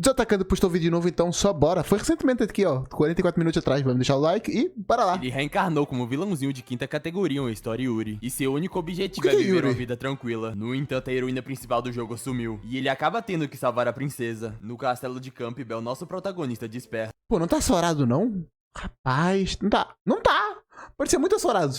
Desatacando postou vídeo novo, então só bora. Foi recentemente aqui, ó, 44 minutos atrás. Vamos deixar o like e bora lá. Ele reencarnou como vilãozinho de quinta categoria em Story Yuri. E seu único objetivo é que é viver Yuri? uma vida tranquila. No entanto, a heroína principal do jogo sumiu. E ele acaba tendo que salvar a princesa. No castelo de Campbell, nosso protagonista desperta. Pô, não tá açorado, não? Rapaz, não tá. Não tá. Pode ser muito açorado.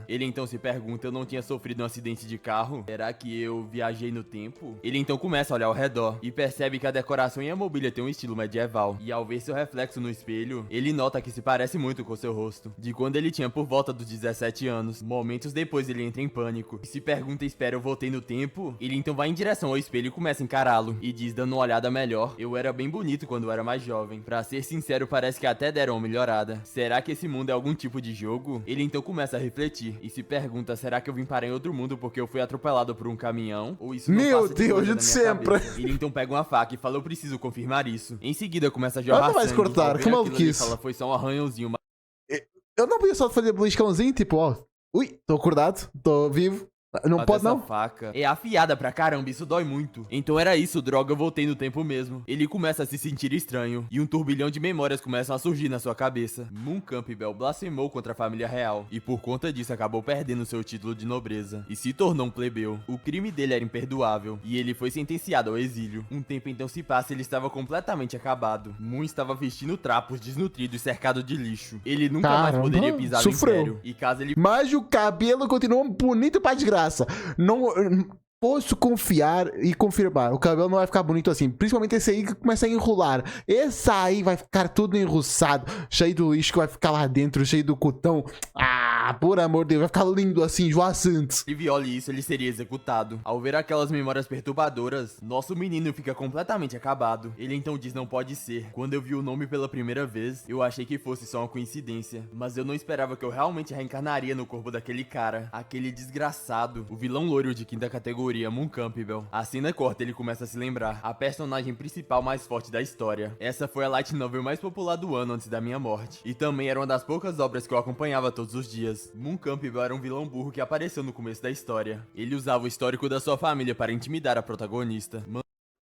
Ele então se pergunta, eu não tinha sofrido um acidente de carro? Será que eu viajei no tempo? Ele então começa a olhar ao redor e percebe que a decoração e a mobília tem um estilo medieval. E ao ver seu reflexo no espelho, ele nota que se parece muito com seu rosto. De quando ele tinha por volta dos 17 anos. Momentos depois ele entra em pânico. E se pergunta, espera, eu voltei no tempo? Ele então vai em direção ao espelho e começa a encará-lo. E diz, dando uma olhada melhor, eu era bem bonito quando eu era mais jovem. Pra ser sincero, parece que até deram uma melhorada. Será que esse mundo é algum tipo de jogo? Ele então começa a refletir. E se pergunta, será que eu vim parar em outro mundo porque eu fui atropelado por um caminhão? Ou isso não Meu passa de Deus, coisa de da minha sempre. cabeça? Ele então pega uma faca e fala, eu preciso confirmar isso. Em seguida começa a jorrar Não vai sangue. cortar, Ao ver que aquilo, ele maluquice. fala, foi só um arranhãozinho. Eu não podia só fazer beliscãozinho, tipo, ó. Ui, tô acordado, tô vivo. Não Mas pode, essa não. faca é afiada pra caramba, isso dói muito. Então era isso, droga, eu voltei no tempo mesmo. Ele começa a se sentir estranho, e um turbilhão de memórias começam a surgir na sua cabeça. Moon Campbell blasfemou contra a família real, e por conta disso acabou perdendo seu título de nobreza, e se tornou um plebeu. O crime dele era imperdoável, e ele foi sentenciado ao exílio. Um tempo então se passa e ele estava completamente acabado. Moon estava vestindo trapos, desnutrido e cercado de lixo. Ele nunca mais Caramba, poderia pisar no sofreu. Império, e caso ele Mas o cabelo continua bonito pra desgraça. Não posso confiar e confirmar. O cabelo não vai ficar bonito assim. Principalmente esse aí que começa a enrolar. Esse aí vai ficar tudo enruçado, cheio do lixo que vai ficar lá dentro, cheio do cotão. Ah, por amor de Deus, vai ficar lindo assim, João Santos. Se viole isso, ele seria executado. Ao ver aquelas memórias perturbadoras, nosso menino fica completamente acabado. Ele então diz, não pode ser. Quando eu vi o nome pela primeira vez, eu achei que fosse só uma coincidência. Mas eu não esperava que eu realmente reencarnaria no corpo daquele cara. Aquele desgraçado. O vilão loiro de quinta categoria, Moon Campbell. A cena corta, ele começa a se lembrar. A personagem principal mais forte da história. Essa foi a light novel mais popular do ano antes da minha morte. E também era uma das poucas obras que eu acompanhava todos os dias. Moon Campbell era um vilão burro que apareceu no começo da história. Ele usava o histórico da sua família para intimidar a protagonista.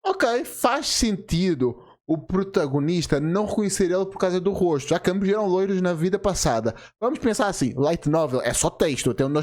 Ok, faz sentido o protagonista não reconhecer ele por causa do rosto, já que ambos eram loiros na vida passada. Vamos pensar assim, light novel é só texto, até onde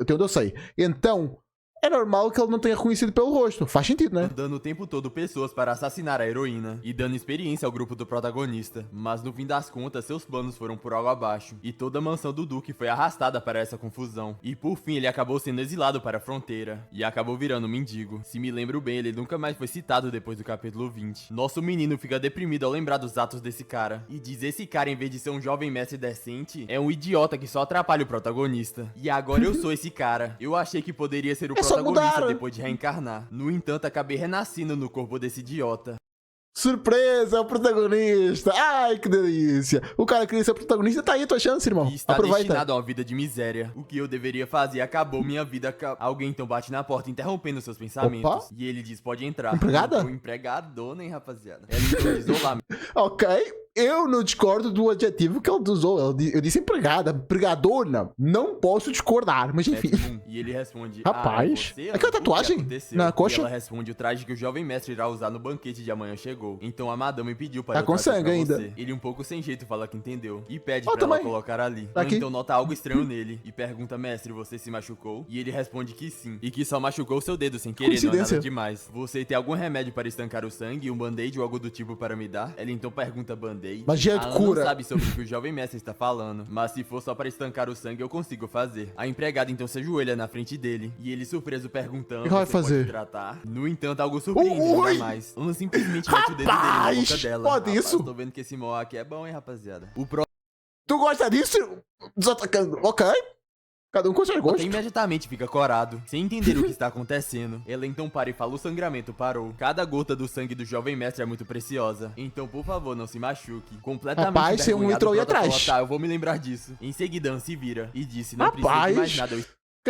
eu sei. Então, é normal que ele não tenha reconhecido pelo rosto. Faz sentido, né? Dando o tempo todo pessoas para assassinar a heroína e dando experiência ao grupo do protagonista. Mas no fim das contas, seus planos foram por água abaixo e toda a mansão do Duque foi arrastada para essa confusão. E por fim, ele acabou sendo exilado para a fronteira e acabou virando um mendigo. Se me lembro bem, ele nunca mais foi citado depois do capítulo 20. Nosso menino fica deprimido ao lembrar dos atos desse cara e diz, esse cara, em vez de ser um jovem mestre decente, é um idiota que só atrapalha o protagonista. E agora eu sou esse cara. Eu achei que poderia ser o protagonista depois de reencarnar. No entanto, acabei renascendo no corpo desse idiota. Surpresa, é o protagonista. Ai, que delícia. O cara queria ser o protagonista, tá aí a tua chance, irmão. E está Aproveita. destinado a uma vida de miséria. O que eu deveria fazer acabou minha vida. Alguém então bate na porta, interrompendo seus pensamentos. Opa. E ele diz, pode entrar. Empregada? O empregador, hein, rapaziada. Ela então diz, olá, Ok, eu não discordo do adjetivo que ele usou. Eu disse empregada, empregadora. Não posso discordar, mas enfim. Moon. E ele responde, Rapaz, você, aquela o que tatuagem aconteceu? na E coxa? ela responde, o traje que o jovem mestre irá usar no banquete de amanhã chegou. Então a madame pediu para Tá eu com trazer sangue pra ainda. você. Ele um pouco sem jeito fala que entendeu. E pede Ó, pra ela também. colocar ali. Tá aqui. Então nota algo estranho nele. E pergunta, mestre, você se machucou? E ele responde que sim. E que só machucou o seu dedo sem querer, não é Coincidência. nada demais. Você tem algum remédio para estancar o sangue? Um band-aid ou algo do tipo para me dar? Ela então pergunta, band-aid? Magia de Ela cura. não sabe sobre o que o jovem mestre está falando. Mas se for só para estancar o sangue, eu consigo fazer. A empregada então se ajoelha na frente dele. E ele surpreso perguntando, O que vai "Você fazer?" pode tratar? No entanto, algo surpreende Ui! ainda mais. Ela simplesmente mete o dedo dele na Rapaz, boca dela. pode isso? Tô vendo que esse Mohawk é bom, hein, rapaziada. O Tu gosta disso? Desatacando. Ok. Cada um com seu gosto. Prota imediatamente fica corado, sem entender o que está acontecendo. Ela então para e fala, o sangramento parou. Cada gota do sangue do jovem mestre é muito preciosa. Então, por favor, não se machuque. Completamente Rapaz, você envergonhado, entrou aí o Prota atrás. fala, tá, eu vou me lembrar disso. Em seguida, Anne se vira e disse, não Rapaz. precisa de mais nada.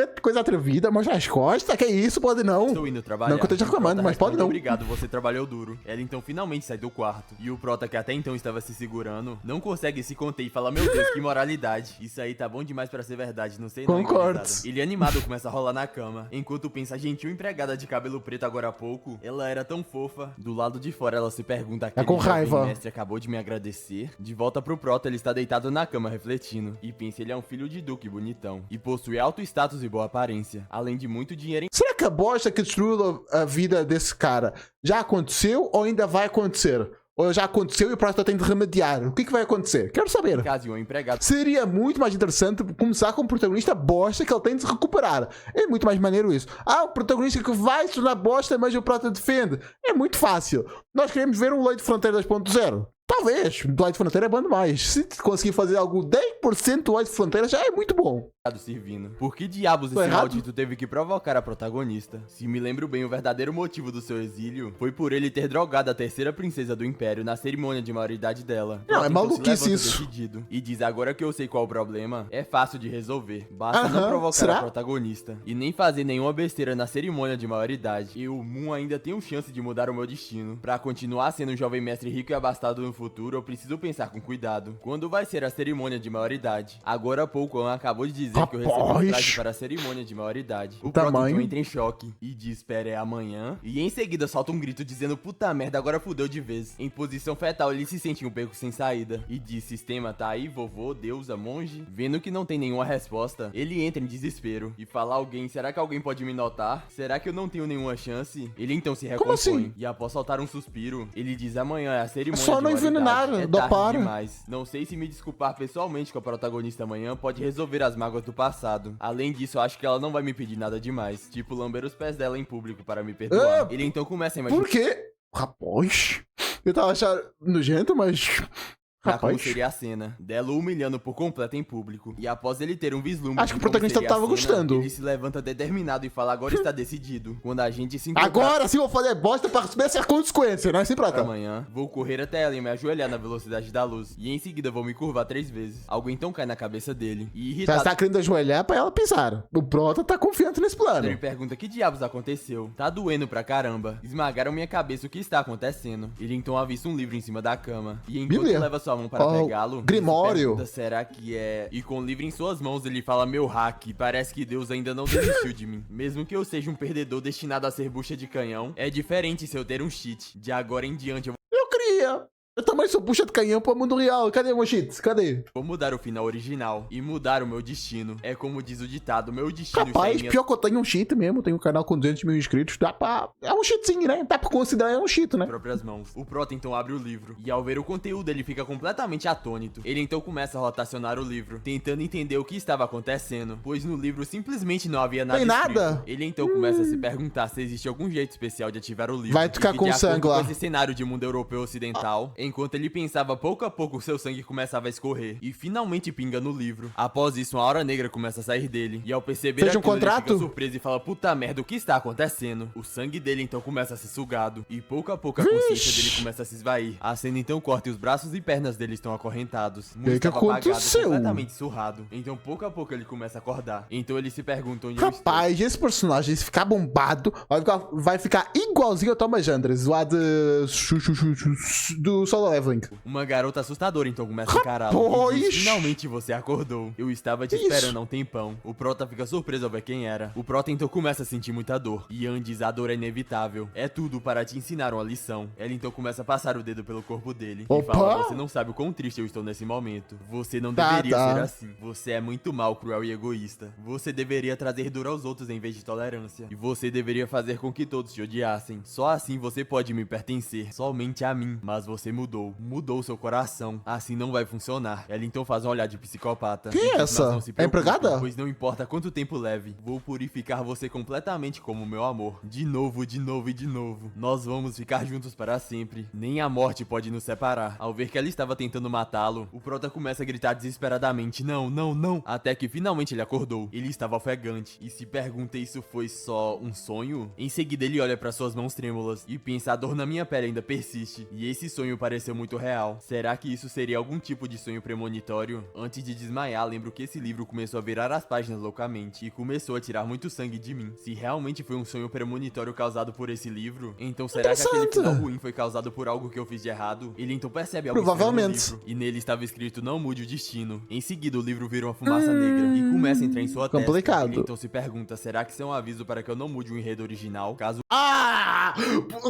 Que coisa atrevida, mostra as costas, que isso, pode não. Estou indo trabalhar. Não que eu esteja reclamando, mas pode não. Obrigado, você trabalhou duro. Ela então finalmente sai do quarto. E o Prota, que até então estava se segurando, não consegue se conter e fala, meu Deus, que moralidade. Isso aí tá bom demais pra ser verdade, não sei não. Concordo. Ele animado começa a rolar na cama. Enquanto pensa, gentil empregada de cabelo preto agora há pouco, ela era tão fofa. Do lado de fora ela se pergunta, aquele com raiva. mestre acabou de me agradecer. De volta pro Prota, ele está deitado na cama refletindo. E pensa, ele é um filho de duque bonitão. E possui alto status e boa aparência. Além de muito dinheiro em... Será que a bosta que destruiu a vida desse cara já aconteceu ou ainda vai acontecer? Ou já aconteceu e o próximo tem de remediar? O que vai acontecer? Quero saber. Caso de um empregado. Seria muito mais interessante começar com um protagonista bosta que ele tem de se recuperar. É muito mais maneiro isso. Ah, um protagonista que vai se tornar bosta, mas o prota defende. É muito fácil. Nós queremos ver um Leite Fronteira 2.0. Talvez. O Leite Fronteira é bom demais. Se conseguir fazer algo 10% do Leite Fronteira, já é muito bom. Servindo. Por que diabos esse maldito teve que provocar a protagonista? Se me lembro bem, o verdadeiro motivo do seu exílio foi por ele ter drogado a terceira princesa do Império na cerimônia de maioridade dela. Não, é maluquice isso. Decidido, e diz, agora que eu sei qual o problema, é fácil de resolver. Basta não provocar a protagonista. E nem fazer nenhuma besteira na cerimônia de maioridade. Eu, Moon, ainda tenho chance de mudar o meu destino. Pra continuar sendo um jovem mestre rico e abastado no futuro, eu preciso pensar com cuidado. Quando vai ser a cerimônia de maioridade? Agora há pouco, An acabou de dizer que eu recebi um traje para a cerimônia de maioridade. O Prota entra em choque e diz, espera, é amanhã? E em seguida solta um grito dizendo, puta merda, agora fudeu de vez. Em posição fetal, ele se sente um beco sem saída. E diz, sistema, tá aí, vovô, deusa, monge? Vendo que não tem nenhuma resposta, ele entra em desespero e fala, alguém, será que alguém pode me notar? Será que eu não tenho nenhuma chance? Ele então se recompõe. Assim? E após soltar um suspiro, ele diz, amanhã é a cerimônia só de não envenenar, maioridade. dá para. Demais. Não sei se me desculpar pessoalmente com a protagonista amanhã pode resolver as mágoas do passado. Além disso, acho que ela não vai me pedir nada demais. Tipo, lamber os pés dela em público para me perdoar. Ele então começa a imaginar... Por quê? Rapaz, eu tava achando nojento, mas... Como seria a cena dela humilhando por completo em público. E após ele ter um vislumbre, acho que o protagonista tava gostando. Ele se levanta determinado e fala, agora está decidido. Quando a gente se agora sim vou fazer bosta pra receber essa consequência, não é assim, Prota? Amanhã, vou correr até ela e me ajoelhar na velocidade da luz. E em seguida vou me curvar 3 vezes. Algo então cai na cabeça dele. E irritado... Já está querendo ajoelhar pra ela pisar. O Prota tá confiante nesse plano. Ele pergunta que diabos aconteceu. Tá doendo pra caramba. Esmagaram minha cabeça, o que está acontecendo? Ele então avista um livro em cima da cama. E enquanto leva sua mão para pegá-lo, Grimório. Pergunta, será que é? E com o livro em suas mãos, ele fala, meu hack, parece que Deus ainda não desistiu de mim. Mesmo que eu seja um perdedor destinado a ser bucha de canhão, é diferente se eu ter um cheat. De agora em diante eu queria. Eu também sou bucha de canhão pro mundo real. Cadê meus cheats? Cadê? vou mudar o final original e mudar o meu destino. É como diz o ditado, meu destino Rapaz, está em pior que eu tenho um cheat mesmo. Tenho um canal com 200 mil inscritos. Dá pra... É um cheatzinho, né? Dá pra considerar um cheat, né? próprias mãos. O Prota então abre o livro e ao ver o conteúdo ele fica completamente atônito. Ele então começa a rotacionar o livro, tentando entender o que estava acontecendo, pois no livro simplesmente não havia nada escrito. Ele então começa a se perguntar se existe algum jeito especial de ativar o livro. Vai ficar com sangue lá. Com esse cenário de mundo europeu ocidental, enquanto ele pensava, pouco a pouco seu sangue começava a escorrer e finalmente pinga no livro. Após isso, uma aura negra começa a sair dele e ao perceber aquilo, ele fica surpreso e fala, puta merda, o que está acontecendo? O sangue dele então começa a ser sugado e pouco a pouco a consciência dele começa a se esvair. A cena então corta e os braços e pernas dele estão acorrentados. O que aconteceu? Completamente surrado. Então pouco a pouco ele começa a acordar. Então ele se pergunta onde Rapaz, esse personagem, se ficar bombado, vai ficar igualzinho ao Thomas Andres, lá do Solo Leveling. Uma garota assustadora então começa a encará-lo e diz, finalmente você acordou. Eu estava te esperando há um tempão. O Prota fica surpreso ao ver quem era. O Prota então começa a sentir muita dor. E An diz, a dor é inevitável. É tudo para te ensinar uma lição. Ela então começa a passar o dedo pelo corpo dele. E fala, você não sabe o quão triste eu estou nesse momento. Você não deveria ser assim. Você é muito mal, cruel e egoísta. Você deveria trazer dor aos outros em vez de tolerância. E você deveria fazer com que todos te odiassem. Só assim você pode me pertencer. Somente a mim. Mas você mudou. Mudou seu coração. Assim não vai funcionar. Ela então faz um olhar de psicopata. Quem é essa? É empregada? Pois não importa quanto tempo leve, vou purificar você completamente como meu amor. De novo, de novo e de novo. Nós vamos ficar juntos para sempre. Nem a morte pode nos separar. Ao ver que ela estava tentando matá-lo, o Prota começa a gritar desesperadamente, não, não, não. Até que finalmente ele acordou. Ele estava ofegante e se pergunta, isso foi só um sonho? Em seguida ele olha para suas mãos trêmulas e pensa, a dor na minha pele ainda persiste. E esse sonho parece pareceu muito real. Será que isso seria algum tipo de sonho premonitório? Antes de desmaiar, lembro que esse livro começou a virar as páginas loucamente e começou a tirar muito sangue de mim. Se realmente foi um sonho premonitório causado por esse livro, então será que aquele final ruim foi causado por algo que eu fiz de errado? Ele então percebe algo estranho no livro, e nele estava escrito: não mude o destino. Em seguida, o livro vira uma fumaça negra e começa a entrar em sua testa. Ele então se pergunta: será que isso é um aviso para que eu não mude o enredo original? Caso...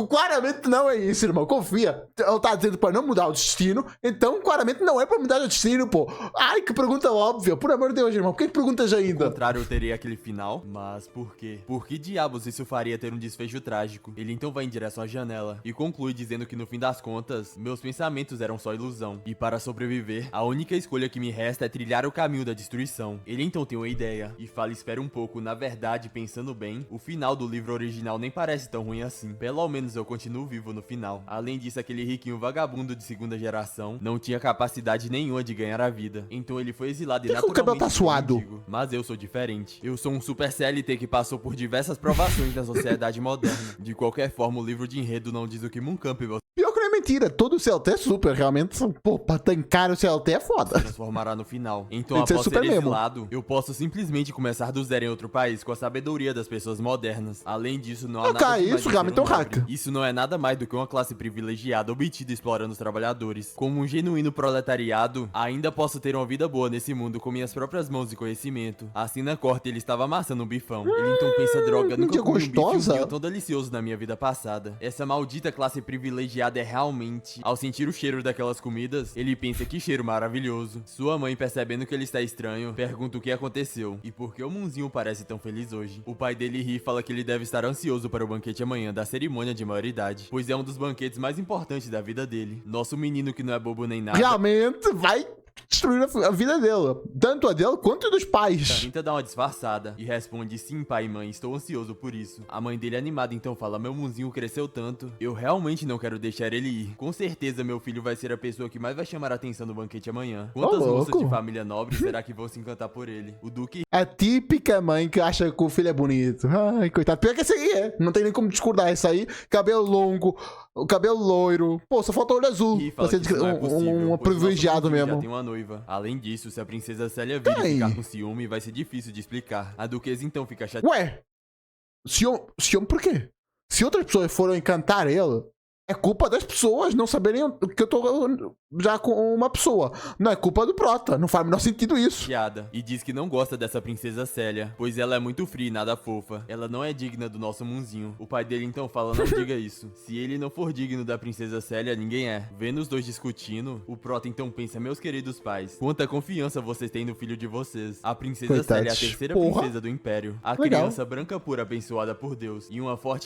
Claramente não é isso, irmão. Confia. Ele tá dizendo para não mudar o destino, então claramente não é para mudar o destino, pô. Ai, que pergunta óbvia. Por amor de Deus, irmão. Por que perguntas ainda? Ao contrário, eu teria aquele final. Mas por quê? Por que diabos isso faria ter um desfecho trágico? Ele então vai em direção à janela e conclui dizendo que no fim das contas, meus pensamentos eram só ilusão. E para sobreviver, a única escolha que me resta é trilhar o caminho da destruição. Ele então tem uma ideia e fala: espera um pouco. Na verdade, pensando bem, o final do livro original nem parece tão ruim assim. Pelo menos eu continuo vivo no final. Além disso, aquele riquinho vagabundo de segunda geração não tinha capacidade nenhuma de ganhar a vida. Então ele foi exilado e naturalmente... o cabelo tá suado? Mas eu sou diferente. Eu sou um super CLT que passou por diversas provações na sociedade moderna. De qualquer forma, o livro de enredo não diz o que Moon Campbell... Pior que não é mentira, todo o CLT é super, realmente. Pô, pra tancar o CLT é foda. Se transformará no final. Então, após ser exilado, eu posso simplesmente começar do zero em outro país com a sabedoria das pessoas modernas. Além disso, não há nada isso realmente é um hack. Isso não é nada mais do que uma classe privilegiada obtida explorando os trabalhadores. Como um genuíno proletariado, ainda posso ter uma vida boa nesse mundo com minhas próprias mãos e conhecimento. Assim na corte, ele estava amassando um bifão. Ele então pensa: droga, nunca comi um bife tão delicioso na minha vida passada. Essa maldita classe privilegiada é realmente... Ao sentir o cheiro daquelas comidas, ele pensa: que cheiro maravilhoso. Sua mãe, percebendo que ele está estranho, pergunta o que aconteceu e por que o Moonzinho parece tão feliz hoje. O pai dele ri e fala que ele deve estar ansioso para o banquete amanhã da cerimônia de maioridade, pois é um dos banquetes mais importantes da vida dele. Nosso menino, que não é bobo nem nada, realmente vai destruir a vida dele, tanto a dele quanto a dos pais. Tenta dar uma disfarçada e responde: sim, pai e mãe, estou ansioso por isso. A mãe dele, animada, então fala: meu Moonzinho cresceu tanto, eu realmente não quero deixar ele ir. Com certeza meu filho vai ser a pessoa que mais vai chamar a atenção no banquete amanhã. Quantas moças de família nobre será que vão se encantar por ele? O Duque... A típica mãe que acha que o filho é bonito. Ai, coitado. Pior que esse aí é. Não tem nem como discordar. Esse aí, cabelo longo, o cabelo loiro. Pô, só falta olho azul. Você um privilegiado mesmo. Já tem uma noiva. Além disso, se a princesa Célia vir e ficar com ciúme, vai ser difícil de explicar. A duquesa então fica chateada. Ué, ciúme por quê? Se outras pessoas foram encantar ele, é culpa das pessoas não saberem que eu tô já com uma pessoa. Não é culpa do Prota. Não faz o menor sentido isso. E diz que não gosta dessa princesa Célia, pois ela é muito fria e nada fofa. Ela não é digna do nosso Moonzinho. O pai dele então fala: não diga isso. Se ele não for digno da princesa Célia, ninguém é. Vendo os dois discutindo, o Prota então pensa: meus queridos pais, quanta confiança vocês têm no filho de vocês. A princesa Célia é a terceira princesa do Império. A criança branca pura abençoada por Deus. E uma forte...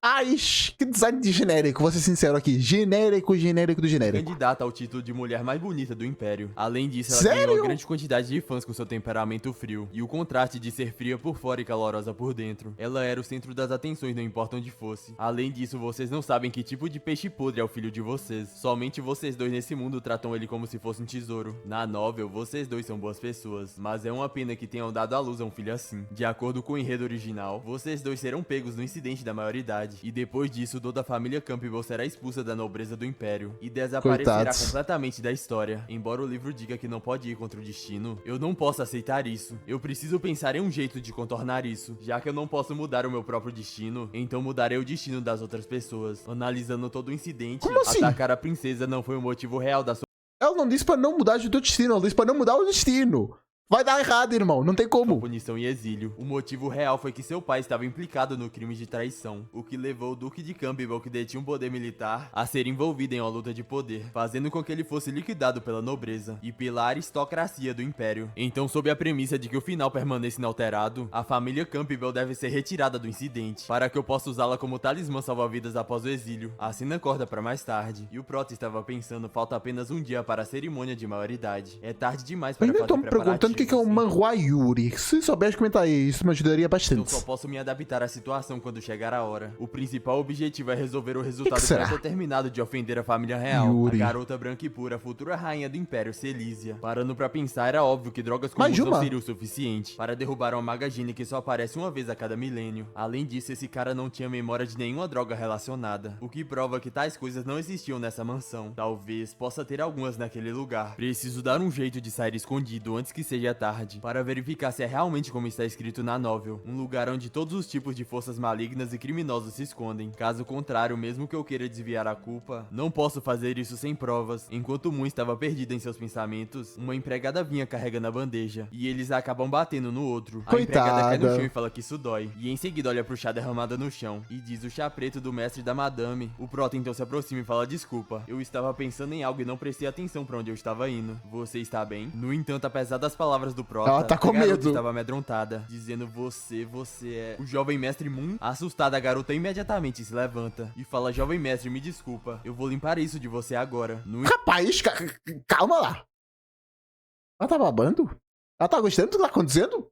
Ai, que design de genérico, vou ser sincero aqui. Genérico do genérico. Candidata ao título de mulher mais bonita do Império. Além disso, ela Sério? tem uma grande quantidade de fãs com seu temperamento frio. E o contraste de ser fria por fora e calorosa por dentro. Ela era o centro das atenções, não importa onde fosse. Além disso, vocês não sabem que tipo de peixe podre é o filho de vocês. Somente vocês dois nesse mundo tratam ele como se fosse um tesouro. Na novel, vocês dois são boas pessoas. Mas é uma pena que tenham dado à luz a um filho assim. De acordo com o enredo original, vocês dois serão pegos no incidente da maioridade. E depois disso, toda a família Campbell será expulsa da nobreza do Império e desaparecerá completamente da história. Embora o livro diga que não pode ir contra o destino, eu não posso aceitar isso. Eu preciso pensar em um jeito de contornar isso. Já que eu não posso mudar o meu próprio destino, então mudarei o destino das outras pessoas. Analisando todo o incidente, atacar a princesa não foi o motivo real da sua... Ela não disse pra não mudar o destino, ela disse pra não mudar o destino. Vai dar errado, irmão. Não tem como. Punição e exílio. O motivo real foi que seu pai estava implicado no crime de traição, o que levou o Duque de Campbell, que detinha um poder militar, a ser envolvido em uma luta de poder, fazendo com que ele fosse liquidado pela nobreza e pela aristocracia do Império. Então, sob a premissa de que o final permaneça inalterado, a família Campbell deve ser retirada do incidente, para que eu possa usá-la como talismã salva-vidas após o exílio. Assina a corda para mais tarde. E o Prota estava pensando: falta apenas um dia para a cerimônia de maioridade. É tarde demais para fazer preparativos. que é um manhwa Yuri. Se souberes comentar isso, me ajudaria Eu bastante. só posso me adaptar à situação quando chegar a hora. O principal objetivo é resolver o resultado será? pré-determinado de ofender a família real. Yuri. A garota branca e pura, futura rainha do Império Celísia. Parando pra pensar, era óbvio que drogas Mais comuns não uma. seriam o suficiente para derrubar uma maga gênia que só aparece uma vez a cada milênio. Além disso, esse cara não tinha memória de nenhuma droga relacionada, o que prova que tais coisas não existiam nessa mansão. Talvez possa ter algumas naquele lugar. Preciso dar um jeito de sair escondido antes que seja tarde, para verificar se é realmente como está escrito na novel, um lugar onde todos os tipos de forças malignas e criminosos se escondem. Caso contrário, mesmo que eu queira desviar a culpa, não posso fazer isso sem provas. Enquanto Moon estava perdida em seus pensamentos, uma empregada vinha carregando a bandeja, e eles acabam batendo no outro. A empregada cai no Coitada. chão e fala que isso dói, e em seguida olha pro chá derramado no chão, e diz o chá preto do mestre da madame. O prota então se aproxima e fala: desculpa, eu estava pensando em algo e não prestei atenção pra onde eu estava indo. Você está bem? No entanto, apesar das palavras do prota, Ela tá com a garota medo. estava amedrontada, dizendo: você é... O jovem mestre Moon, assustada, a garota imediatamente se levanta e fala: jovem mestre, me desculpa, eu vou limpar isso de você agora. No Rapaz, calma lá. Ela tá babando? Ela tá gostando do que tá acontecendo?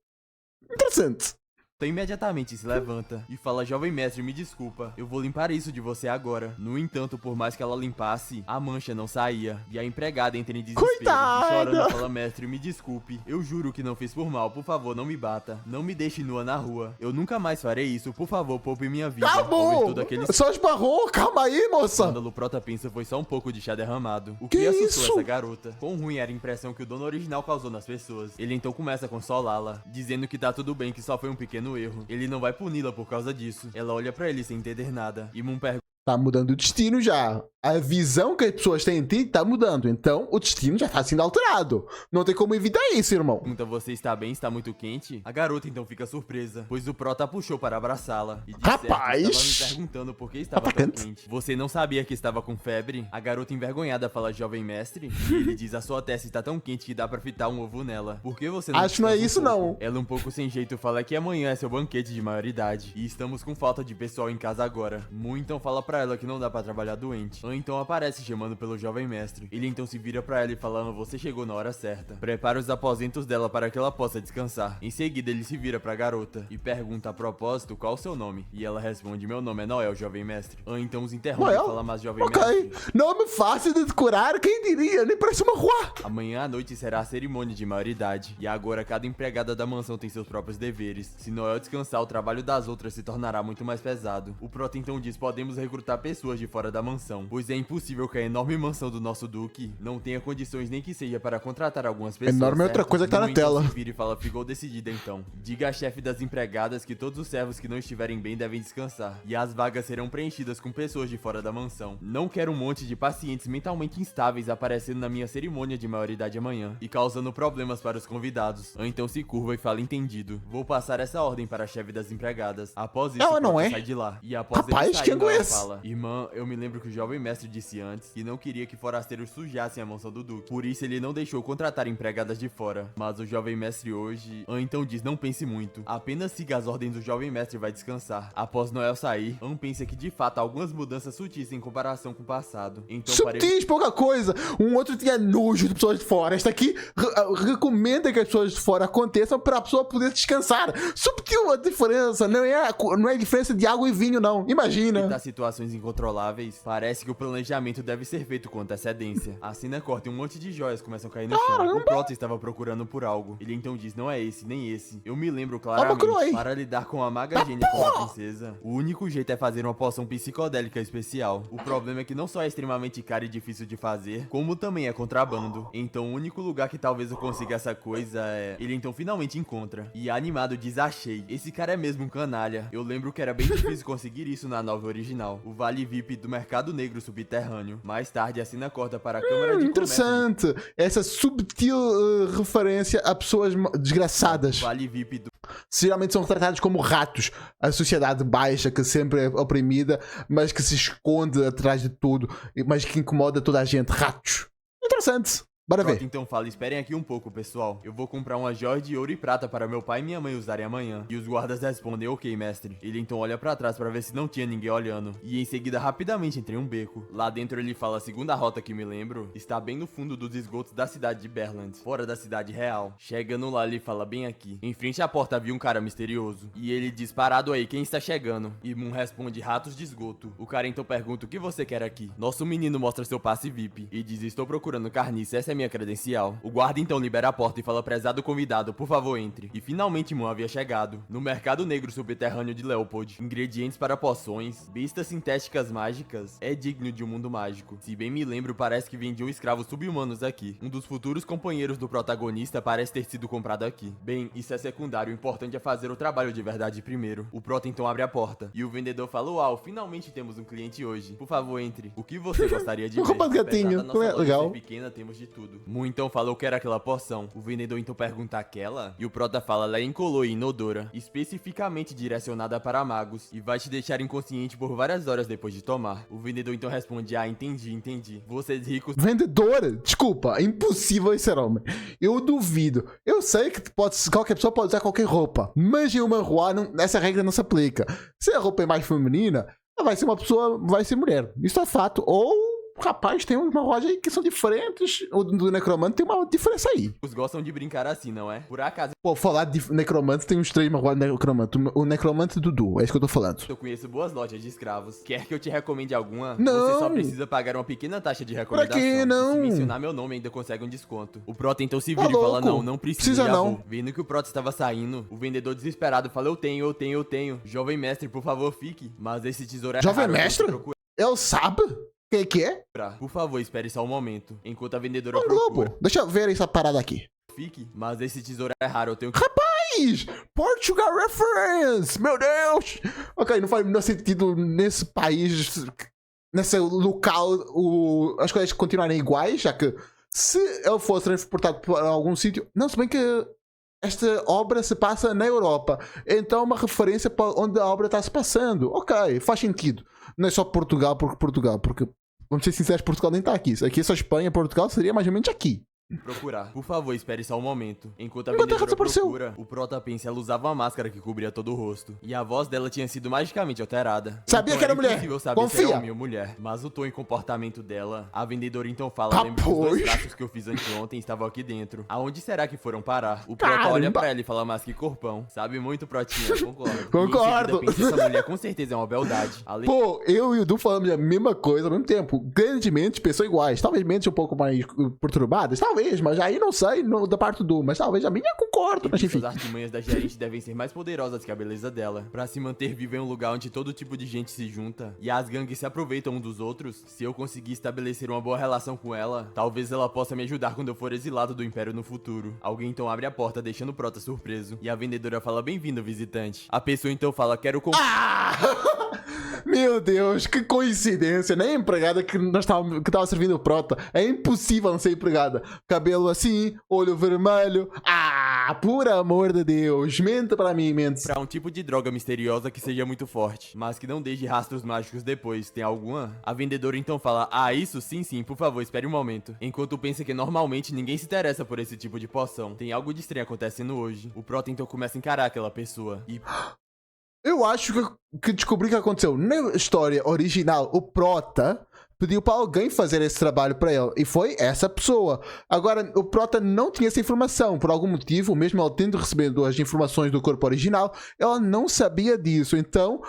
Interessante. imediatamente se levanta e fala: jovem mestre, me desculpa, eu vou limpar isso de você agora. No entanto, por mais que ela limpasse, a mancha não saía, e a empregada entra em desespero. Coitada! E chorando fala: mestre, me desculpe, eu juro que não fiz por mal, por favor, não me bata, não me deixe nua na rua, eu nunca mais farei isso, por favor, poupe minha vida. Ao ver Acabou! todo aquele Só esbarrou, calma aí, moça. escândalo, Prota pensa foi só um pouco de chá derramado, o Que que assustou isso? essa garota. Quão ruim era a impressão que o dono original causou nas pessoas. Ele então começa a consolá-la, dizendo que tá tudo bem, que só foi um pequeno erro. Ele não vai puni-la por causa disso. Ela olha pra ele sem entender nada, e Moon pergunta: Tá mudando o destino já. A visão que as pessoas têm em ti tá mudando. Então, o destino já tá sendo alterado. Não tem como evitar isso, irmão. você está bem? Está muito quente? A garota então fica surpresa, pois o prota a puxou para abraçá-la. E de certo, Rapaz! estava me perguntando por que estava tão Rapaz. quente. Você não sabia que estava com febre? A garota envergonhada fala: jovem mestre? E ele diz: a sua testa está tão quente que dá pra fritar um ovo nela. Por que você não Acho que não é descansa isso, um pouco? não. Ela um pouco sem jeito fala que amanhã é seu banquete de maioridade, e estamos com falta de pessoal em casa agora. Mu então fala pra ela que não dá pra trabalhar doente. An então aparece chamando pelo jovem mestre. Ele então se vira pra ela e fala: você chegou na hora certa. Prepara os aposentos dela para que ela possa descansar. Em seguida ele se vira pra garota e pergunta a propósito qual o seu nome. E ela responde: meu nome é Noel, jovem mestre. An então os interrompe e Noel? fala: mas jovem Ok. mestre, Nome fácil de decorar, quem diria? Nem parece uma rua. amanhã à noite será a cerimônia de maioridade, e agora cada empregada da mansão tem seus próprios deveres. Se Noel descansar, o trabalho das outras se tornará muito mais pesado. O prota então diz: podemos recrutar pessoas de fora da mansão, pois é impossível que a enorme mansão do nosso duque não tenha condições nem que seja para contratar algumas pessoas. Enorme é outra certo? coisa que tá Mu na então tela. se vira e fala: ficou decidida então. Diga à chefe das empregadas que todos os servos que não estiverem bem devem descansar, e as vagas serão preenchidas com pessoas de fora da mansão. Não quero um monte de pacientes mentalmente instáveis aparecendo na minha cerimônia de maioridade amanhã e causando problemas para os convidados. An então se curva e fala: entendido. Vou passar essa ordem para a chefe das empregadas. Após isso, Ela o não prota é? sai de lá. E após Rapaz, ele sair, quem Noel conhece? fala: irmã, eu me lembro que o jovem mestre disse antes que não queria que forasteiros sujassem a mansão do duque. Por isso ele não deixou contratar empregadas de fora. Mas o jovem mestre hoje... An então diz: não pense muito. Apenas siga as ordens do jovem mestre e vai descansar. Após Noel sair, An pensa que de fato há algumas mudanças sutis em comparação com o passado. Então Subtis, pouca coisa. Um outro tinha nojo de pessoas de fora. Esta aqui recomenda que as pessoas de fora aconteçam para a pessoa poder descansar. Subtil a diferença. Não é a diferença de água e vinho, não. Imagina. das situações incontroláveis, parece que o planejamento deve ser feito com antecedência. A cena corta e um monte de joias começam a cair no chão. O prota estava procurando por algo. Ele então diz: não é esse, nem esse. Eu me lembro claramente, Croy. para lidar com a maga gênia como a princesa, o único jeito é fazer uma poção psicodélica especial. O problema é que não só é extremamente caro e difícil de fazer, como também é contrabando. Então o único lugar que talvez eu consiga essa coisa é... Ele então finalmente encontra. E animado diz: achei. Esse cara é mesmo um canalha. Eu lembro que era bem difícil conseguir isso na novela original. O Vale VIP do Mercado Negro Subterrâneo. Mais tarde a cena corta para a Câmara de Comércio. Interessante. Essa subtil referência a pessoas desgraçadas. Vale VIP do Geralmente são retratados como ratos. A sociedade baixa, que sempre é oprimida, mas que se esconde atrás de tudo, mas que incomoda toda a gente. Ratos. Interessante. Bora Prota ver. então fala, esperem aqui um pouco, pessoal. Eu vou comprar uma joia de ouro e prata para meu pai e minha mãe usarem amanhã. E os guardas respondem, ok, mestre. Ele então olha pra trás pra ver se não tinha ninguém olhando. E em seguida, rapidamente, entra em um beco. Lá dentro ele fala, a segunda rota que me lembro, está bem no fundo dos esgotos da cidade de Berland, fora da cidade real. Chegando lá, ele fala, bem aqui. Em frente à porta havia um cara misterioso. E ele diz, parado aí, quem está chegando? E Moon responde, ratos de esgoto. O cara então pergunta, o que você quer aqui? Nosso menino mostra seu passe VIP. E diz, estou procurando carniça, essa é minha credencial. O guarda então libera a porta e fala, prezado convidado, por favor entre. E finalmente Moon havia chegado. No mercado negro subterrâneo de Leopold, ingredientes para poções, bestas sintéticas mágicas, é digno de um mundo mágico. Se bem me lembro, parece que vendiam escravos subhumanos aqui. Um dos futuros companheiros do protagonista parece ter sido comprado aqui. Bem, isso é secundário, o importante é fazer o trabalho de verdade primeiro. O Prota então abre a porta, e o vendedor fala, uau, finalmente temos um cliente hoje. Por favor, entre. O que você gostaria de ver? Roupa de gatinho, Apesar da nossa loja legal. ser pequena, temos de tudo. Mu então falou que era aquela poção. O vendedor então pergunta aquela, e o Prota fala, ela é incolor e inodora, especificamente direcionada para magos, e vai te deixar inconsciente por várias horas depois de tomar. O vendedor então responde, ah, entendi. Vocês ricos... Vendedora? Desculpa, é impossível esse ser homem. Eu duvido. Eu sei que qualquer pessoa pode usar qualquer roupa, mas em uma rua essa regra não se aplica. Se a roupa é mais feminina, vai ser uma pessoa, vai ser mulher. Isso é fato. Ou rapaz, tem uma loja aí que são diferentes. O do necromante tem uma diferença aí. gostam de brincar assim, não é? Por acaso Pô, falar de necromante, tem uns três marroados de necromante. O necromante Dudu, é isso que eu tô falando. eu conheço boas lojas de escravos. Quer que eu te recomende alguma? Não. Você só precisa pagar uma pequena taxa de recomendação. quê? Não. E se mencionar meu nome, ainda consegue um desconto. O Prota então se vira Tá e fala, louco. não precisa, Precisa já não. vou. Vendo que o Prota estava saindo, o vendedor desesperado fala, eu tenho. Jovem mestre, por favor, fique. Mas esse tesouro é Jovem raro, eu tenho que mestre? procurar. Ele sabe quem que é? Por favor, espere só um momento. Enquanto a vendedora É um procura. globo. Deixa eu ver essa parada aqui. Fique. Mas esse tesouro é raro, eu tenho que... Rapaz! Portugal Reference! Meu Deus! Ok, não faz o menor sentido nesse país, nesse local, as coisas continuarem iguais, já que se ele fosse transportado para algum sítio... Não, se bem que esta obra se passa na Europa. Então é uma referência para onde a obra está se passando. Ok, faz sentido. Não é só Portugal, porque vamos ser sinceros, Portugal nem está aqui. Se aqui é só Espanha, Portugal seria mais ou menos aqui. procurar. Por favor, espere só um momento. Enquanto a Enquanto vendedora ela desapareceu. procura, o Prota pensa ela usava uma máscara que cobria todo o rosto. E a voz dela tinha sido magicamente alterada. Sabia que era mulher. impossível saber se Confia. era homem ou mulher. Mas o tom e comportamento dela, a vendedora então fala, Tá, lembro que os dois pois. traços que eu fiz anteontem estavam aqui dentro. Aonde será que foram parar? O Prota olha Caramba. pra ela e fala, mas que corpão. Sabe muito, Protinha, concordo. Concordo. E em seguida pensa, essa mulher com certeza é uma beldade. Além Pô, eu e o Du falamos a mesma coisa ao mesmo tempo. Grandes mentes pensam iguais. Talvez mentes um pouco mais perturbadas. Talvez, mas aí não sei da parte do Du. Mas talvez a minha concordo. Mas enfim. As artimanhas da gerente devem ser mais poderosas que a beleza dela. Pra se manter viva em um lugar onde todo tipo de gente se junta e as gangues se aproveitam um dos outros, se eu conseguir estabelecer uma boa relação com ela, talvez ela possa me ajudar quando eu for exilado do Império no futuro. Alguém então abre a porta, deixando o Prota surpreso. E a vendedora fala, bem-vindo, visitante. A pessoa então fala, quero comprar... Ah! Meu Deus, que coincidência. Nem a empregada que tava servindo o Prota. É impossível não ser empregada. Cabelo assim, olho vermelho. Ah, por amor de Deus. Mente pra mim, mente. um tipo de droga misteriosa que seja muito forte, mas que não deixe rastros mágicos depois. Tem alguma? A vendedora então fala, ah, isso? Sim, por favor, espere um momento. Enquanto pensa que normalmente ninguém se interessa por esse tipo de poção. Tem algo de estranho acontecendo hoje. O Prota então começa a encarar aquela pessoa. E... Eu acho que descobri o que aconteceu. Na história original, o Prota pediu para alguém fazer esse trabalho para ele. E foi essa pessoa. Agora, o Prota não tinha essa informação. Por algum motivo, mesmo ele tendo recebido as informações do corpo original, ela não sabia disso. Então,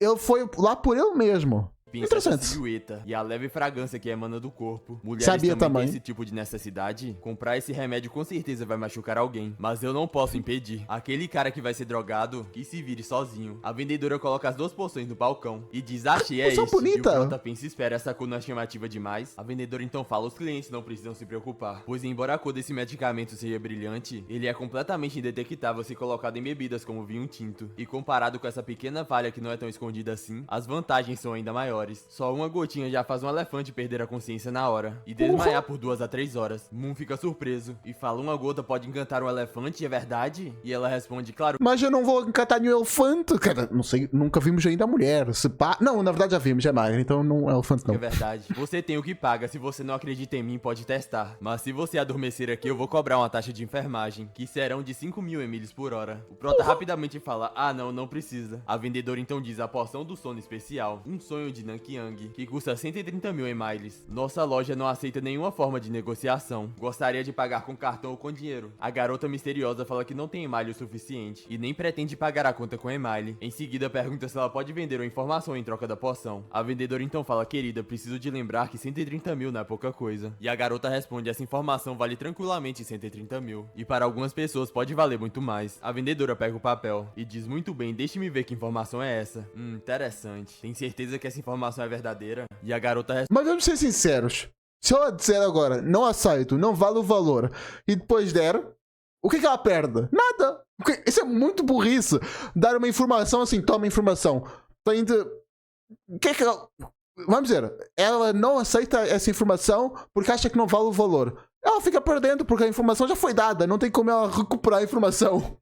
ele foi lá por ele mesmo. pensa essa Interessante. silhueta e a leve fragrância que emana do corpo. Mulheres Sabia também. têm esse tipo de necessidade? Comprar esse remédio com certeza vai machucar alguém, mas eu não posso impedir. Aquele cara que vai ser drogado, que se vire sozinho. A vendedora coloca as duas poções no balcão e diz, achei, é Poção este. bonita. E o Prota pensa, espera, essa cor não é chamativa demais. A vendedora então fala, os clientes não precisam se preocupar, pois embora a cor desse medicamento seja brilhante, ele é completamente indetectável se colocado em bebidas como vinho tinto. E comparado com essa pequena falha que não é tão escondida assim, as vantagens são ainda maiores. piores. Só uma gotinha já faz um elefante perder a consciência na hora e desmaiar por 2 a 3 horas. Moon fica surpreso e fala: uma gota pode encantar um elefante, é verdade? E ela responde: claro. Mas eu não vou encantar nenhum elefante. Cara, não sei, nunca vimos ainda a mulher. Se pá... Não, na verdade já vimos, é magra, então não é elefante não. É verdade. Você tem o que paga. Se você não acredita em mim, pode testar. Mas se você adormecer aqui, eu vou cobrar uma taxa de enfermagem, que serão de 5.000 ml por hora. O prota rapidamente fala: ah, não precisa. A vendedora então diz: a porção do sono especial, um sonho de Nankyang, que custa 130.000 emiles. Nossa loja não aceita nenhuma forma de negociação. Gostaria de pagar com cartão ou com dinheiro. A garota misteriosa fala que não tem emile o suficiente e nem pretende pagar a conta com emile. Em seguida pergunta se ela pode vender uma informação em troca da poção. A vendedora então fala: querida, preciso de lembrar que 130.000 não é pouca coisa. E a garota responde: essa informação vale tranquilamente 130.000. E para algumas pessoas pode valer muito mais. A vendedora pega o papel e diz: muito bem, deixe-me ver que informação é essa. Interessante. Tem certeza que essa informação é verdadeira? E a garota responde: mas vamos ser sinceros. Se ela disser agora, não aceito, não vale o valor, e depois der, o que ela perde? Nada. Isso é muito burrice. Dar uma informação assim, toma informação. Tem de... O que é que ela... Vamos dizer, ela não aceita essa informação porque acha que não vale o valor. Ela fica perdendo porque a informação já foi dada, não tem como ela recuperar a informação.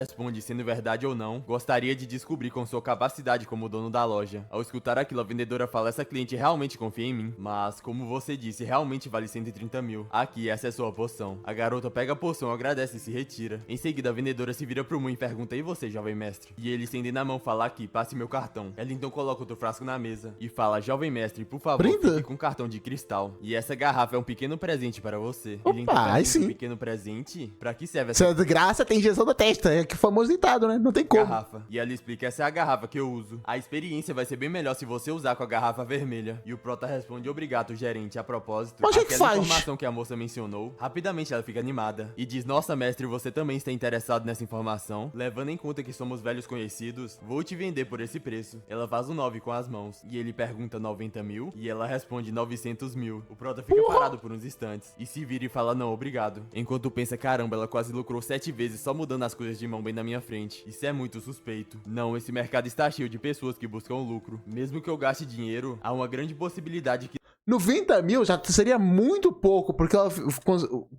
Responde sendo verdade ou não, gostaria de descobrir com sua capacidade como dono da loja. Ao escutar aquilo, a vendedora fala: essa cliente realmente confia em mim, mas como você disse, realmente vale 130.000. Aqui, essa é sua poção. A garota pega a poção, agradece e se retira. Em seguida, a vendedora se vira pro Moon e pergunta: e você, jovem mestre? E ele, estendendo a mão, fala: aqui, passe meu cartão. Ela então coloca outro frasco na mesa e fala: jovem mestre, por favor, fique com um cartão de cristal. E essa garrafa é um pequeno presente para você. Opa, ele então pergunta: sim. um pequeno presente? Pra que serve Se essa é de graça, tem injeção da testa. É que famoso ditado, né? Não tem como. garrafa? E ela explica: essa é a garrafa que eu uso. A experiência vai ser bem melhor se você usar com a garrafa vermelha. E o prota responde: obrigado, gerente. A propósito, mas o que aquela faz? informação que a moça mencionou, rapidamente ela fica animada e diz: nossa, mestre, você também está interessado nessa informação? Levando em conta que somos velhos conhecidos, vou te vender por esse preço. Ela faz um 9 com as mãos e ele pergunta: 90.000? E ela responde: 900.000. O prota fica parado por uns instantes e se vira e fala: não, obrigado. Enquanto pensa: caramba, ela quase lucrou 7 vezes só mudando as coisas de mão bem na minha frente. Isso é muito suspeito. Não, esse mercado está cheio de pessoas que buscam lucro. Mesmo que eu gaste dinheiro, há uma grande possibilidade que 90.000 já seria muito pouco, porque ela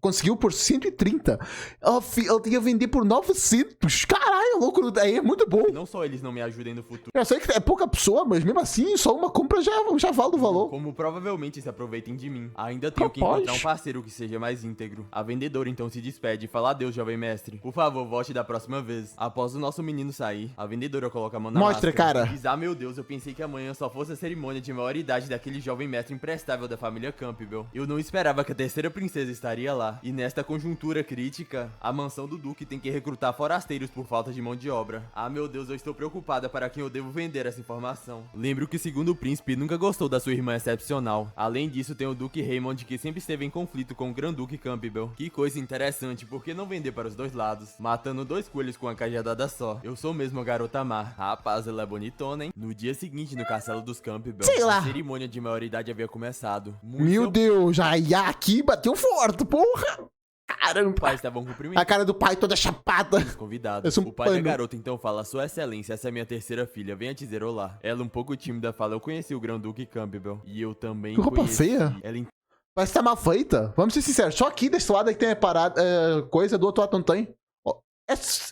conseguiu por 130. Ela tinha vender por 900. Caralho, lucro daí é muito bom. não só eles não me ajudem no futuro, Eu sei que é pouca pessoa, mas mesmo assim, só uma compra já vale o valor. como provavelmente se aproveitem de mim. Ainda tenho que Rapaz. encontrar um parceiro que seja mais íntegro. A vendedora então se despede e fala: adeus, jovem mestre. Por favor, volte da próxima vez. Após o nosso menino sair, a vendedora coloca a mão na Mostra, máscara. cara. Diz: ah, meu Deus, eu pensei que amanhã só fosse a cerimônia de maioridade daquele jovem mestre imprestável da família Campbell. Eu não esperava que a terceira princesa estaria lá. E nesta conjuntura crítica, a mansão do Duque tem que recrutar forasteiros por falta de mão de obra. Ah, meu Deus, eu estou preocupada para quem eu devo vender essa informação. Lembro que, segundo o príncipe, nunca gostou da sua irmã excepcional. Além disso, tem o Duque Raymond, que sempre esteve em conflito com o Grand-Duque Campbell. Que coisa interessante, por que não vender para os dois lados? Matando 2 coelhos com uma cajadada só. Eu sou mesmo a garota má. Rapaz, ela é bonitona, hein? No dia seguinte, no castelo dos Campbell, Sei lá. a cerimônia de maioridade havia começado. Meu Deus, já aqui bateu forte, porra. Caramba. Os pais estavam cumprimentando A cara do pai toda chapada. os convidados. Esse é um O pai da pano. garota então fala: sua excelência, essa é minha terceira filha, venha dizer olá. Ela, um pouco tímida, fala: eu conheci o Grand-Duque Campbell. E eu também Que roupa conheci. feia. Ela Parece que tá mal feita. Vamos ser sinceros, só aqui desse lado é que tem a parada, coisa, do outro lado não tem. Ó,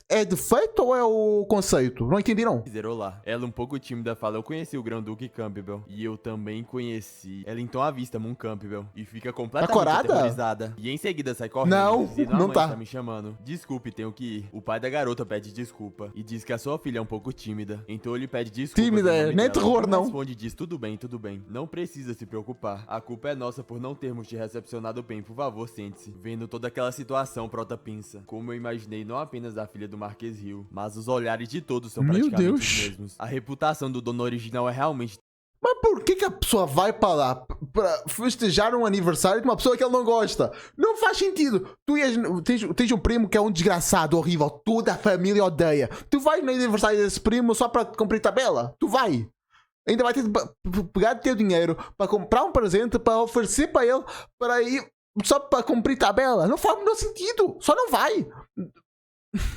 é defeito ou é o conceito? Não entendi não. dizer olá. Ela, um pouco tímida, fala: eu conheci o Grand-Duque Campbell. E eu também conheci. Ela então avista Moon Campbell e fica completamente corada? aterrorizada. E em seguida sai correndo, Não, dizendo: a não mãe tá. está me chamando. Desculpe, tenho que ir. O pai da garota pede desculpa e diz que a sua filha é um pouco tímida. Então ele pede desculpa. Tímida, em nome não é dela. terror, Ela não. responde e diz: tudo bem, tudo bem. Não precisa se preocupar. A culpa é nossa por não termos te recepcionado bem. Por favor, sente-se. Vendo toda aquela situação, Prota pensa: como eu imaginei não apenas da filha do Marquês Hill, mas os olhares de todos são Meu praticamente Deus. os mesmos. A reputação do dono original é realmente Mas por que a pessoa vai pra lá pra festejar um aniversário de uma pessoa que ela não gosta? Não faz sentido. Tens um primo que é um desgraçado, horrível, toda a família odeia. Tu vai no aniversário desse primo só pra cumprir tabela? Tu vai. Ainda vai ter de pegar teu dinheiro pra comprar um presente, pra oferecer pra ele, para ir só pra cumprir tabela. Não faz o menor sentido. Só não vai.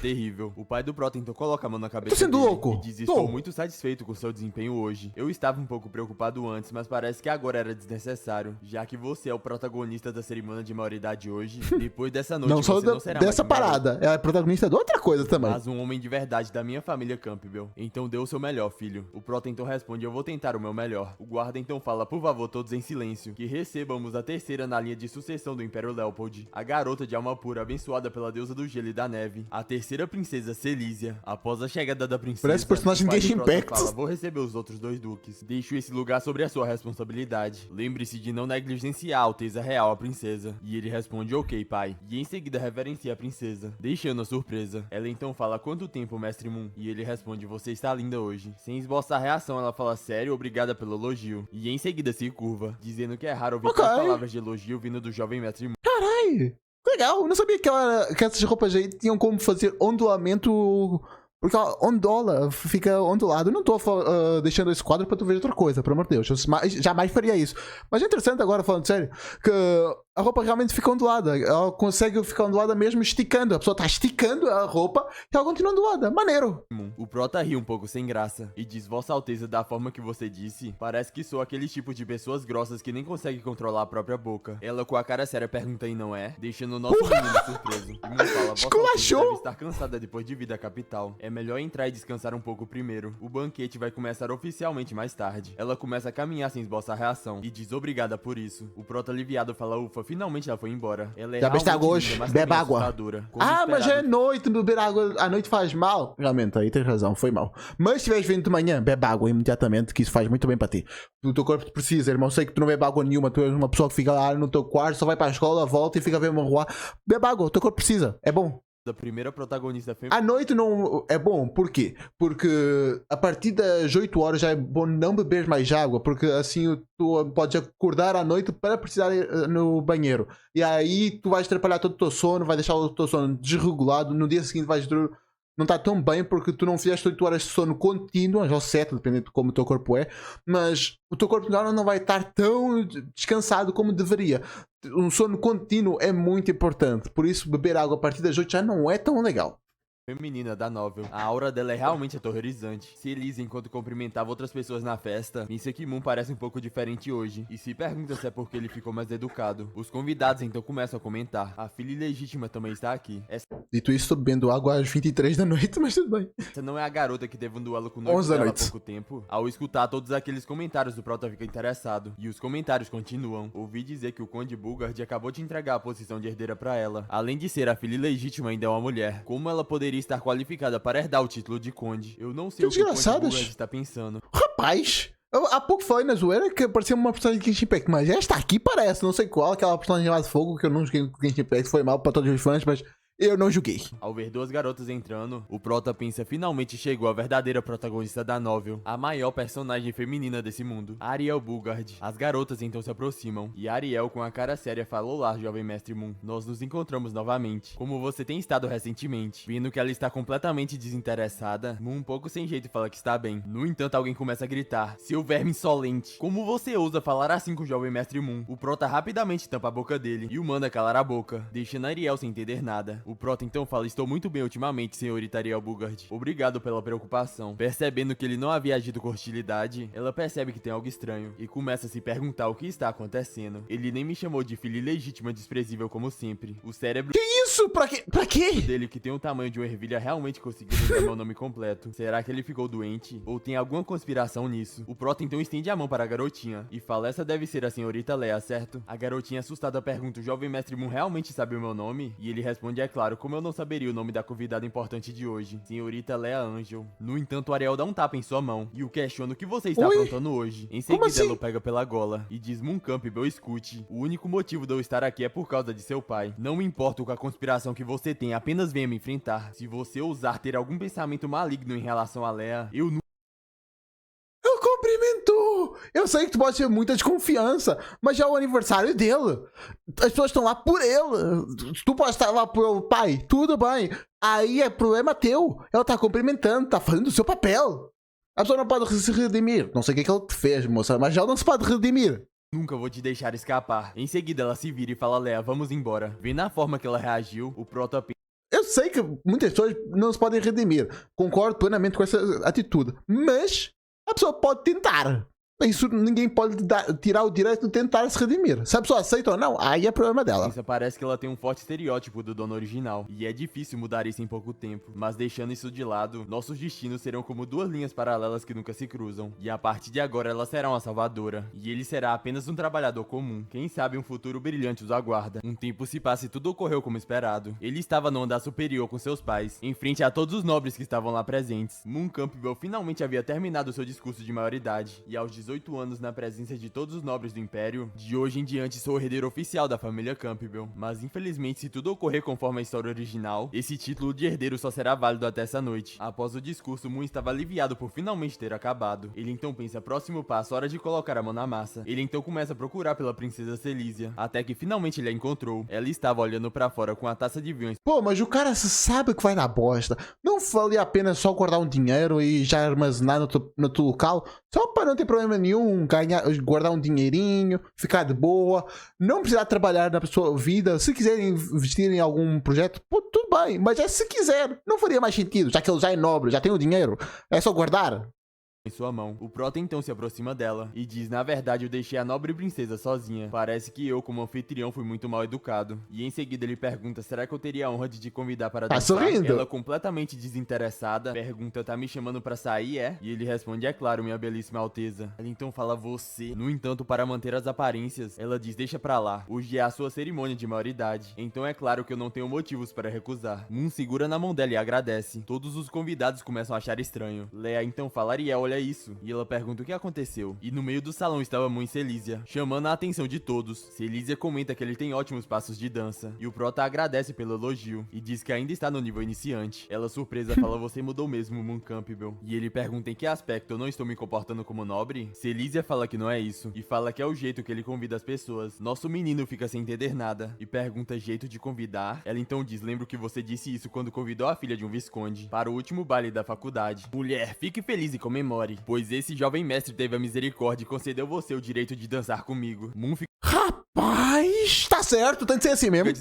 Terrível. O pai do Prota então coloca a mão na cabeça Tô sendo dele louco. e diz: estou Tô. muito satisfeito com seu desempenho hoje. Eu estava um pouco preocupado antes, mas parece que agora era desnecessário, já que você é o protagonista da cerimônia de maioridade hoje. Depois dessa noite Não só você não será dessa mais um garoto, parada. É a protagonista de outra coisa também. mas um homem de verdade da minha família Campbell. Então dê o seu melhor, filho. O Prota então responde: eu vou tentar o meu melhor. O guarda então fala: por favor, todos em silêncio, que recebamos a terceira na linha de sucessão do Império Leopold, a garota de alma pura abençoada pela deusa do gelo e da neve, a terceira princesa Celísia. Após a chegada da princesa, Parece personagem o pai do Genshin Prota Impact. fala: vou receber os outros 2 duques. Deixo esse lugar sobre a sua responsabilidade. Lembre-se de não negligenciar a alteza real a princesa. E ele responde: ok, pai. E em seguida reverencia a princesa, deixando a surpresa. Ela então fala: quanto tempo, mestre Moon? E ele responde: você está linda hoje. Sem esboçar reação, ela fala: sério, obrigada pelo elogio. E em seguida se curva, dizendo que é raro ouvir Ok. tais palavras de elogio vindo do jovem mestre Moon. Ai, legal. Eu não sabia que essas roupas aí tinham como fazer ondulamento. Porque ela ondola, fica ondulado. Eu não tô deixando esse quadro pra tu ver outra coisa, pelo amor de Deus. Eu jamais faria isso. Mas é interessante agora, falando sério, que a roupa realmente fica ondulada. Ela consegue ficar ondulada mesmo esticando. A pessoa tá esticando a roupa e ela continua ondulada. Maneiro. O Prota ri um pouco sem graça e diz: Vossa Alteza, da forma que você disse, parece que sou aquele tipo de pessoas grossas que nem conseguem controlar a própria boca. Ela com a cara séria pergunta: e não é? Deixando o nosso menino surpreso. E Moon fala: Vossa Alteza Esculachou. deve estar cansada depois de vir da capital. É melhor entrar e descansar um pouco primeiro. O banquete vai começar oficialmente mais tarde. Ela começa a caminhar sem esboçar reação e diz obrigada por isso. O Prota aliviado fala: ufa, finalmente ela foi embora. Ela é Já besta realmente hoje, linda, mas bebe também água. assustadora. Como Ah, mas já é esperado, noite, beber água à noite faz mal. Realmente, aí tens razão, foi mal. Mas se estiveres vindo de manhã, bebe água imediatamente, que isso faz muito bem para ti. O teu corpo precisa, irmão. Sei que tu não bebe água nenhuma, tu és uma pessoa que fica lá no teu quarto, só vai para a escola, volta e fica a ver uma rua. Bebe água, o teu corpo precisa, é bom. da primeira protagonista feminina. À noite não é bom, por quê? Porque a partir das 8 horas já é bom não beber mais água, porque assim tu podes acordar à noite para precisar ir no banheiro. E aí tu vais atrapalhar todo o teu sono, vai deixar o teu sono desregulado, no dia seguinte vais não está tão bem porque tu não fizeste 8 horas de sono contínuas, ou 7, dependendo de como o teu corpo é, mas o teu corpo não vai estar tão descansado como deveria. Um sono contínuo é muito importante, por isso beber água a partir das 8 já não é tão legal. Feminina da novel. A aura dela é realmente aterrorizante. Se Elise, enquanto cumprimentava outras pessoas na festa, pensa que Moon parece um pouco diferente hoje e se pergunta se é porque ele ficou mais educado. Os convidados então começam a comentar: a filha ilegítima também está aqui. Essa Dito isso, tô bebendo água às 23 da noite, mas tudo bem. não é a garota que teve um duelo com o noivo 11 da dela há noite. pouco tempo? Ao escutar todos aqueles comentários, o Prota fica interessado. E os comentários continuam. Ouvi dizer que o Conde Bugard acabou de entregar a posição de herdeira pra ela. Além de ser a filha ilegítima, ainda é uma mulher. Como ela poderia estar qualificada para herdar o título de Conde? Eu não sei Que o que o Conde desgraçadas. Bugard está pensando. Rapaz, há pouco falei na zoeira que parecia uma personagem de Genshin Impact, mas esta aqui parece, não sei qual, aquela personagem lá de fogo que eu não joguei com Genshin Impact, foi mal pra todos os fãs, mas eu não joguei. Ao ver duas garotas entrando, o Prota pensa: finalmente chegou a verdadeira protagonista da novel, a maior personagem feminina desse mundo, Ariel Bugard. As garotas então se aproximam, e Ariel, com a cara séria, fala: olá, jovem mestre Moon, nós nos encontramos novamente. Como você tem estado recentemente? Vendo que ela está completamente desinteressada, Moon, um pouco sem jeito, fala que está bem. No entanto, alguém começa a gritar: seu verme insolente, como você ousa falar assim com o jovem mestre Moon? O Prota rapidamente tampa a boca dele e o manda calar a boca, deixando Ariel sem entender nada. O Prota então fala: estou muito bem ultimamente, senhorita Ariel Bugard. Obrigado pela preocupação. Percebendo que ele não havia agido com hostilidade, ela percebe que tem algo estranho e começa a se perguntar o que está acontecendo. Ele nem me chamou de filha ilegítima desprezível como sempre. O cérebro Isso? Pra quê? Pra quê? dele, que tem o tamanho de uma ervilha, realmente conseguiu lembrar meu nome completo. Será que ele ficou doente? Ou tem alguma conspiração nisso? O Prota então estende a mão para a garotinha e fala: essa deve ser a senhorita Lea, certo? A garotinha assustada pergunta: o jovem mestre Moon realmente sabe o meu nome? E ele responde: é claro, como eu não saberia o nome da convidada importante de hoje, senhorita Lea Angel. No entanto, Ariel dá um tapa em sua mão e o questiona: o que você está Oi? aprontando hoje? Em seguida, assim? ela o pega pela gola e diz: Moon Campbell, escute. O único motivo de eu estar aqui é por causa de seu pai. Não me importa com a conspiração que você tem, apenas venha me enfrentar. Se você ousar ter algum pensamento maligno em relação a Lea, eu nunca. Eu cumprimento! Eu sei que tu pode ter muita desconfiança, mas já é o aniversário dele. As pessoas estão lá por ele. Tu pode estar lá pro pai, tudo bem. Aí é problema teu. Ela tá cumprimentando, tá fazendo o seu papel. A pessoa não pode se redimir. Não sei o que é que ele te fez, moça, mas ela não se pode redimir. Nunca vou te deixar escapar. Em seguida, ela se vira e fala: Lea, vamos embora. Vendo a forma que ela reagiu, o Prota pensa: sei que muitas pessoas não se podem redimir. Concordo plenamente com essa atitude. Mas a pessoa pode tentar. Isso ninguém pode tirar o direito de tentar se redimir. Se a pessoa aceita ou não, aí é problema dela. Isso parece que ela tem um forte estereótipo do dono original, e é difícil mudar isso em pouco tempo. Mas deixando isso de lado, nossos destinos serão como duas linhas paralelas que nunca se cruzam. E a partir de agora ela será uma salvadora, e ele será apenas um trabalhador comum. Quem sabe um futuro brilhante os aguarda. Um tempo se passa e tudo ocorreu como esperado. Ele estava no andar superior com seus pais, em frente a todos os nobres que estavam lá presentes. Moon Campbell finalmente havia terminado seu discurso de maioridade, e aos 18 anos na presença de todos os nobres do Império, de hoje em diante sou o herdeiro oficial da família Campbell. Mas infelizmente, se tudo ocorrer conforme a história original, esse título de herdeiro só será válido até essa noite. Após o discurso, Moon estava aliviado por finalmente ter acabado. Ele então pensa, próximo passo, hora de colocar a mão na massa. Ele então começa a procurar pela princesa Celísia, até que finalmente ele a encontrou. Ela estava olhando pra fora com a taça de vinho. Pô, mas o cara sabe que vai dar bosta. Não valia a pena só guardar um dinheiro e já armazenar no teu local, só para não ter problema nenhum, guardar um dinheirinho, ficar de boa, não precisar trabalhar na sua vida. Se quiserem investir em algum projeto, pô, tudo bem, mas é se quiser, não faria mais sentido, já que ele já é nobre, já tem o dinheiro, é só guardar. Em sua mão. O Prota então se aproxima dela e diz: na verdade eu deixei a nobre princesa sozinha. Parece que eu, como anfitrião, fui muito mal educado. E em seguida ele pergunta: será que eu teria a honra de te convidar para dançar? Sorrindo. Ela, completamente desinteressada, pergunta: tá me chamando pra sair, é? E ele responde: é claro, minha belíssima alteza. Ela então fala: você. No entanto, para manter as aparências, ela diz: deixa pra lá, hoje é a sua cerimônia de maioridade, então é claro que eu não tenho motivos para recusar. Moon segura na mão dela e agradece. Todos os convidados começam a achar estranho. Leia então fala: Ariel, olha isso. E ela pergunta o que aconteceu. E no meio do salão estava Moon e Celísia, chamando a atenção de todos. Celísia comenta que ele tem ótimos passos de dança, e o Prota agradece pelo elogio, e diz que ainda está no nível iniciante. Ela, surpresa, fala: você mudou mesmo, Moon Campbell. E ele pergunta em que aspecto eu não estou me comportando como nobre. Celísia fala que não é isso, e fala que é o jeito que ele convida as pessoas. Nosso menino fica sem entender nada, e pergunta: jeito de convidar? Ela então diz: lembro que você disse isso quando convidou a filha de um visconde para o último baile da faculdade. Mulher, fique feliz e comemore, pois esse jovem mestre teve a misericórdia e concedeu você o direito de dançar comigo. Moon fica... Rapaz, tá certo, tem que ser assim mesmo.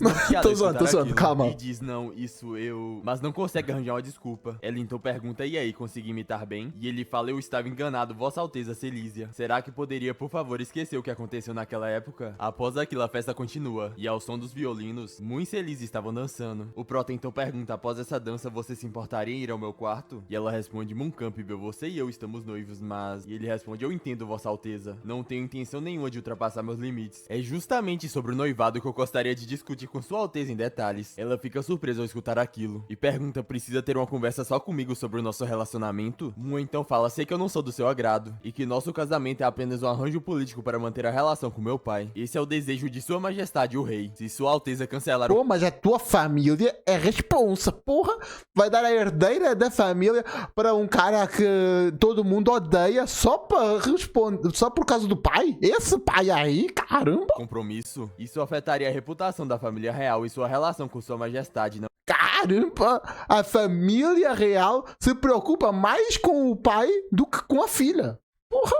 Tô zoando, calma. E diz: não, isso eu... Mas não consegue arranjar uma desculpa. Ela então pergunta: e aí, consegui imitar bem? E ele fala: eu estava enganado, Vossa Alteza Celísia. Será que poderia, por favor, esquecer o que aconteceu naquela época? Após aquilo, a festa continua, e ao som dos violinos, Moon e Celísia estavam dançando. O Prota então pergunta: após essa dança, você se importaria em ir ao meu quarto? E ela responde: Moon Campbell, você e eu estamos noivos, mas... E ele responde: eu entendo, Vossa Alteza. Não tenho intenção nenhuma de ultrapassar meus limites. É justamente sobre o noivado que eu gostaria de discutir com Sua Alteza em detalhes. Ela fica surpresa ao escutar aquilo e pergunta: precisa ter uma conversa só comigo sobre o nosso relacionamento? Moon então fala: sei que eu não sou do seu agrado e que nosso casamento é apenas um arranjo político para manter a relação com meu pai. Esse é o desejo de Sua Majestade o Rei. Se Sua Alteza cancelar o... Pô, mas a tua família é responsa, porra. Vai dar a herdeira da família para um cara que todo mundo odeia só para responder, só por causa do pai? Esse pai aí, caramba. Compromisso? Isso afetaria a reputação da família real e sua relação com Sua Majestade, não? Caramba, a família real se preocupa mais com o pai do que com a filha. Porra,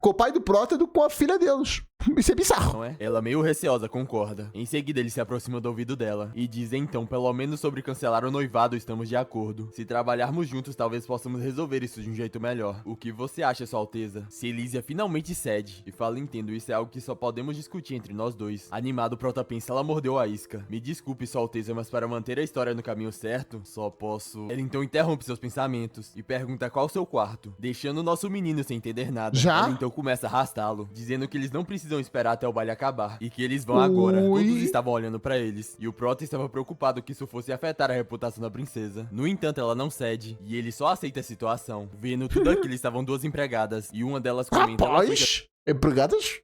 com o pai do Prota do que com a filha deles. Isso é bizarro. Não é? Ela, meio receosa, concorda. Em seguida, ele se aproxima do ouvido dela e diz: então, pelo menos sobre cancelar o noivado estamos de acordo. Se trabalharmos juntos, talvez possamos resolver isso de um jeito melhor. O que você acha, Sua Alteza? Celísia finalmente cede e fala: entendo, isso é algo que só podemos discutir entre nós dois. Animado, Prota pensa: ela mordeu a isca. Me desculpe, Sua Alteza, mas para manter a história no caminho certo, só posso... Ela então interrompe seus pensamentos e pergunta qual o seu quarto, deixando o nosso menino sem entender nada. Já? Ela então começa a arrastá-lo, dizendo que eles não precisam esperar até o baile acabar e que eles vão agora. Todos estavam olhando pra eles e o Prota estava preocupado que isso fosse afetar a reputação da princesa. No entanto, ela não cede e ele só aceita a situação. Vendo tudo aquilo, estavam duas empregadas e uma delas comenta: rapaz, empregadas?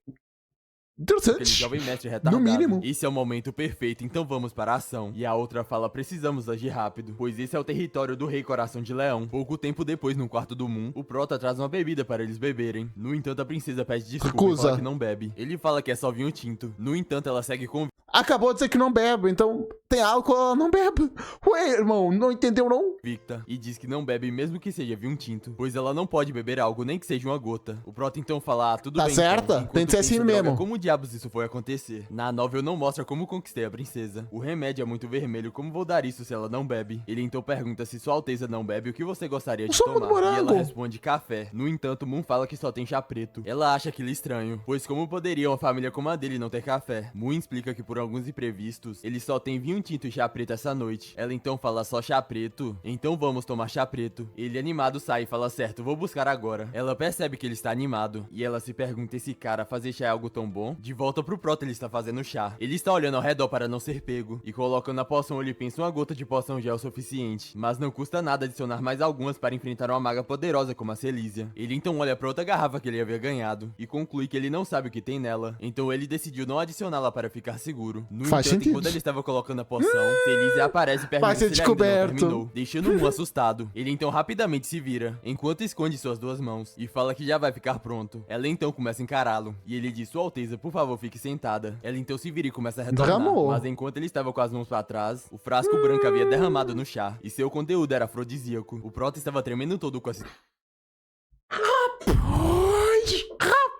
aquele Interessante. jovem mestre retardado. No mínimo. Esse é o momento perfeito, então vamos para a ação. E a outra fala: precisamos agir rápido, pois esse é o território do Rei Coração de Leão. Pouco tempo depois, no quarto do Moon, o Prota traz uma bebida para eles beberem. No entanto, a princesa pede desculpa e fala que não bebe. Ele fala que é só vinho tinto. No entanto, ela segue com... Acabou de dizer que não bebe, então tem álcool, ela não bebe. Ué, irmão, não entendeu não? Victa e diz que não bebe mesmo que seja vinho tinto, pois ela não pode beber algo nem que seja uma gota. O Prota então fala, tudo Tá bem certa? então, Tem que ser enquanto assim pensa, droga, mesmo. como diabos isso foi acontecer? Na novel não mostra como conquistei a princesa. O remédio é muito vermelho, como vou dar isso se ela não bebe? Ele então pergunta se Sua Alteza não bebe, o que você gostaria de Sumo de tomar? E ela morango. responde café. No entanto, Moon fala que só tem chá preto. Ela acha aquilo estranho, pois como poderia uma família como a dele não ter café? Moon explica que por alguns imprevistos, ele só tem vinho tinto e chá preto essa noite. Ela então fala só chá preto? Então vamos tomar chá preto. Ele animado sai e fala certo, vou buscar agora. Ela percebe que ele está animado e ela se pergunta esse cara fazer chá é algo tão bom? De volta pro Prota ele está fazendo chá. Ele está olhando ao redor para não ser pego e colocando a poção ele pensa uma gota de poção já é o suficiente. Mas não custa nada adicionar mais algumas para enfrentar uma maga poderosa como a Celísia. Ele então olha para outra garrafa que ele havia ganhado e conclui que ele não sabe o que tem nela. Então ele decidiu não adicioná-la para ficar seguro. No Faz entanto, sentido. enquanto ele estava colocando a poção, Celísia aparece e pergunta Vai ser se ele ainda não descoberto. terminou, deixando Moon assustado. Ele então rapidamente se vira, enquanto esconde suas duas mãos e fala que já vai ficar pronto. Ela então começa a encará-lo e ele diz, Sua Alteza, por favor, fique sentada. Ela então se vira e começa a retornar, Derramou. mas enquanto ele estava com as mãos para trás, o frasco branco havia derramado no chá e seu conteúdo era afrodisíaco. O Prota estava tremendo todo com a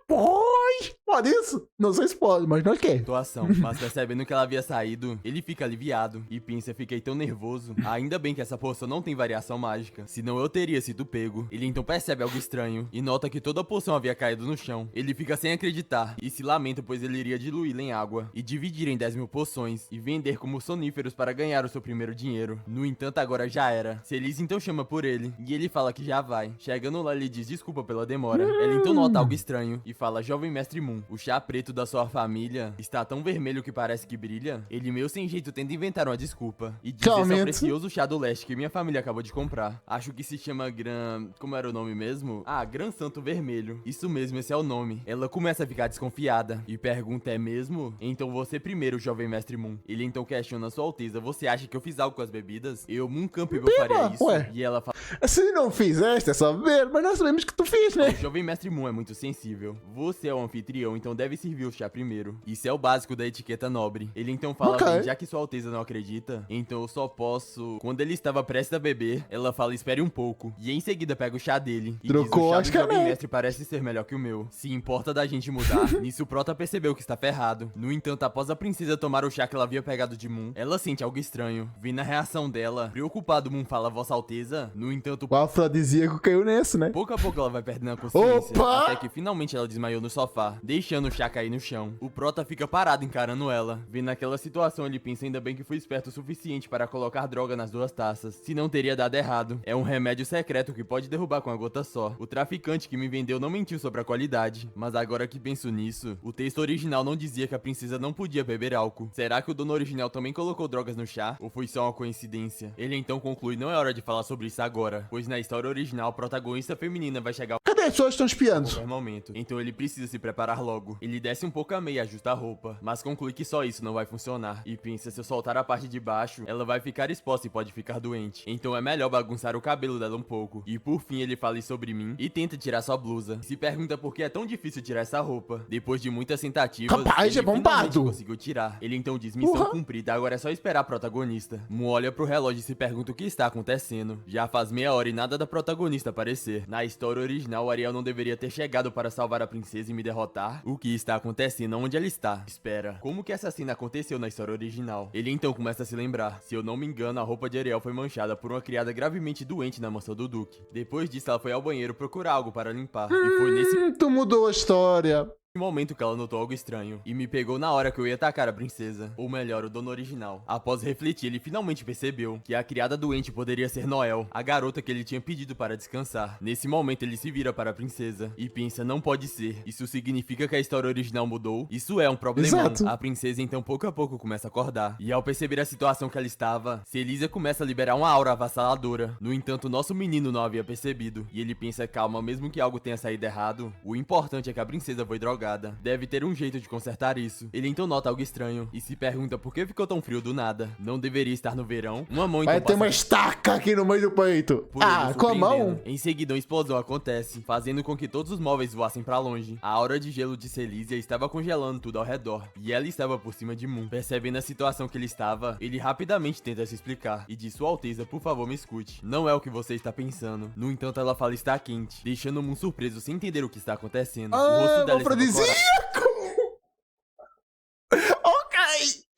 Rapaz, pode isso? Não sei se pode, mas nós quer. situação, mas percebendo que ela havia saído, ele fica aliviado e pensa, fiquei tão nervoso. Ainda bem que essa poção não tem variação mágica, senão eu teria sido pego. Ele então percebe algo estranho e nota que toda a poção havia caído no chão. Ele fica sem acreditar e se lamenta pois ele iria diluí-la em água e dividir em 10.000 poções e vender como soníferos para ganhar o seu primeiro dinheiro. No entanto, agora já era. Celise então chama por ele e ele fala que já vai. Chegando lá, ele diz desculpa pela demora. Ela então nota algo estranho e fala, jovem mestre Moon, o chá preto da sua família está tão vermelho que parece que brilha? Ele meio sem jeito tenta inventar uma desculpa e diz esse é o precioso chá do leste que minha família acabou de comprar. Acho que se chama Gran... como era o nome mesmo? Ah, Gran Santo Vermelho. Isso mesmo, esse é o nome. Ela começa a ficar desconfiada e pergunta, é mesmo? Então você primeiro, jovem mestre Moon. Ele então questiona Sua Alteza, você acha que eu fiz algo com as bebidas? Eu, Moon Campbell, faria isso? Ué. E ela fala, Se não fizeste essa vez, mas nós sabemos que tu fez, né? o jovem mestre Moon é muito sensível. Você é o anfitrião, então deve servir o chá primeiro. Isso é o básico da etiqueta nobre. Ele então fala, Ok. bem, já que Sua Alteza não acredita, então eu só posso... Quando ele estava prestes a beber, ela fala, espere um pouco. E em seguida pega o chá dele. E Trocou, diz, o chá acho do que é jovem não. mestre parece ser melhor que o meu. Se importa da gente mudar. Nisso o Prota percebeu que está ferrado. No entanto, após a princesa tomar o chá que ela havia pegado de Moon, ela sente algo estranho. Vendo a reação dela, preocupado, Moon fala, Vossa Alteza. No entanto, O afrodisíaco caiu nesse, né? pouco a pouco ela vai perdendo a consciência, Opa! até que finalmente ela desmaiou no sofá, deixando o chá cair no chão. O Prota fica parado encarando ela. Vendo aquela situação, ele pensa ainda bem que foi esperto o suficiente para colocar droga nas duas taças, senão teria dado errado. É um remédio secreto que pode derrubar com a gota só. O traficante que me vendeu não mentiu sobre a qualidade, mas agora que penso nisso, o texto original não dizia que a princesa não podia beber álcool. Será que o dono original também colocou drogas no chá? Ou foi só uma coincidência? Ele então conclui, não é hora de falar sobre isso agora, pois na história original a protagonista feminina vai chegar Cadê as pessoas que estão espiando? qualquer momento. Então ele precisa se preparar logo. Ele desce um pouco a meia e ajusta a roupa, mas conclui que só isso não vai funcionar. E pensa, se eu soltar a parte de baixo, ela vai ficar exposta e pode ficar doente. Então é melhor bagunçar o cabelo dela um pouco. E por fim ele fala sobre mim e tenta tirar sua blusa. Se pergunta por que é tão difícil tirar essa roupa. Depois de muitas tentativas, Rapaz, ele é bombado. finalmente conseguiu tirar. Ele então diz, missão Porra. cumprida, agora é só esperar a protagonista. Mu olha pro relógio e se pergunta o que está acontecendo. Já faz meia hora e nada da protagonista aparecer. Na história original, Ariel não deveria ter chegado para salvar a princesa e me derrotar. O que está acontecendo? Onde ela está? Espera, como que essa cena aconteceu na história original? Ele então começa a se lembrar. Se eu não me engano, a roupa de Ariel foi manchada por uma criada gravemente doente na mansão do Duque. Depois disso, ela foi ao banheiro procurar algo para limpar. E foi nesse Tu mudou a história. momento que ela notou algo estranho e me pegou na hora que eu ia atacar a princesa, ou melhor, o dono original. Após refletir, ele finalmente percebeu que a criada doente poderia ser Noel, a garota que ele tinha pedido para descansar. Nesse momento, ele se vira para a princesa e pensa, não pode ser. Isso significa que a história original mudou? Isso é um problemão. Exato. A princesa então pouco a pouco começa a acordar. E ao perceber a situação que ela estava, Celísia começa a liberar uma aura avassaladora. No entanto, nosso menino não havia percebido. E ele pensa, calma, mesmo que algo tenha saído errado, o importante é que a princesa foi drogada. madrugada. Deve ter um jeito de consertar isso. Ele então nota algo estranho e se pergunta por que ficou tão frio do nada. Não deveria estar no verão? Uma mão então Vai ter uma estaca aqui no meio do peito. por ele, Ah, com a mão? surpreendendo. Em seguida, uma explosão acontece, fazendo com que todos os móveis voassem pra longe. A aura de gelo de Celísia estava congelando tudo ao redor, e ela estava por cima de Moon. Percebendo a situação que ele estava, ele rapidamente tenta se explicar, e diz: Sua Alteza, por favor, me escute. Não é o que você está pensando. No entanto, ela fala está quente, deixando Moon surpreso sem entender o que está acontecendo. O rosto dela estava Afrodisíaco! Ok,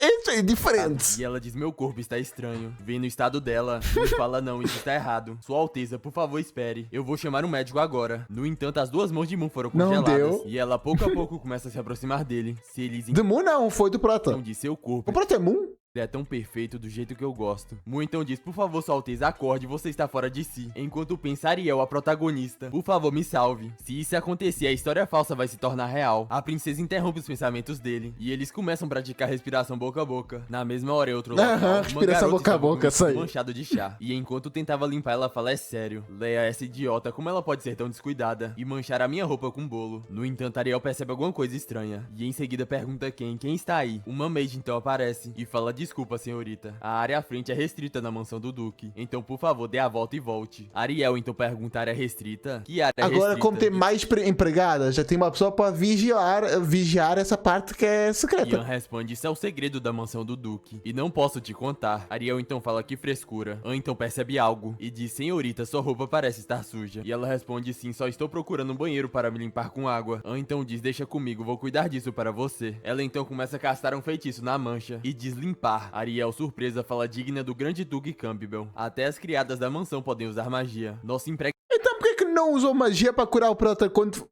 isso é diferente. e ela diz: meu corpo está estranho. Vendo o estado dela, Moon fala: não, isso está errado. Sua Alteza, por favor, espere. Eu vou chamar um médico agora. No entanto, as duas mãos de Moon foram Não congeladas. deu. E ela, pouco a pouco, começa a se aproximar dele. Celísia Do Moon não, foi do Prota. então diz: seu corpo O Prota é Moon? é tão perfeito do jeito que eu gosto. Mu então diz: por favor, Sua Alteza, acorde, você está fora de si. Enquanto pensa Ariel, a protagonista: por favor, me salve. Se isso acontecer, a história falsa vai se tornar real. A princesa interrompe os pensamentos dele, e eles começam a praticar respiração boca a boca. Na mesma hora, em outro local, Aham, uma respiração garota boca a estava com o boca, vestido isso aí. manchado de chá. E enquanto tentava limpar, ela fala: é sério, Leia, essa idiota, como ela pode ser tão descuidada e manchar a minha roupa com bolo? No entanto, Ariel percebe alguma coisa estranha, e em seguida pergunta quem está aí. Uma maid então aparece e fala: desculpa, senhorita, a área à frente é restrita na mansão do Duque, então por favor dê a volta e volte. Ariel então pergunta: área restrita? Que área Agora, restrita? como tem mais empregadas, já tem uma pessoa pra vigiar essa parte que é secreta. Ian responde: isso é o segredo da mansão do Duque, e não posso te contar. Ariel então fala: que frescura. Anne então percebe algo e diz: senhorita, sua roupa parece estar suja. E ela responde: sim, só estou procurando um banheiro para me limpar com água. Anne então diz: deixa comigo, vou cuidar disso para você. Ela então começa a castar um feitiço na mancha e diz: limpar. Ariel, surpresa, fala: digna do grande Duque Campbell. Até as criadas da mansão podem usar magia. Nossa empregada Então por que não usou magia pra curar o Prota quando...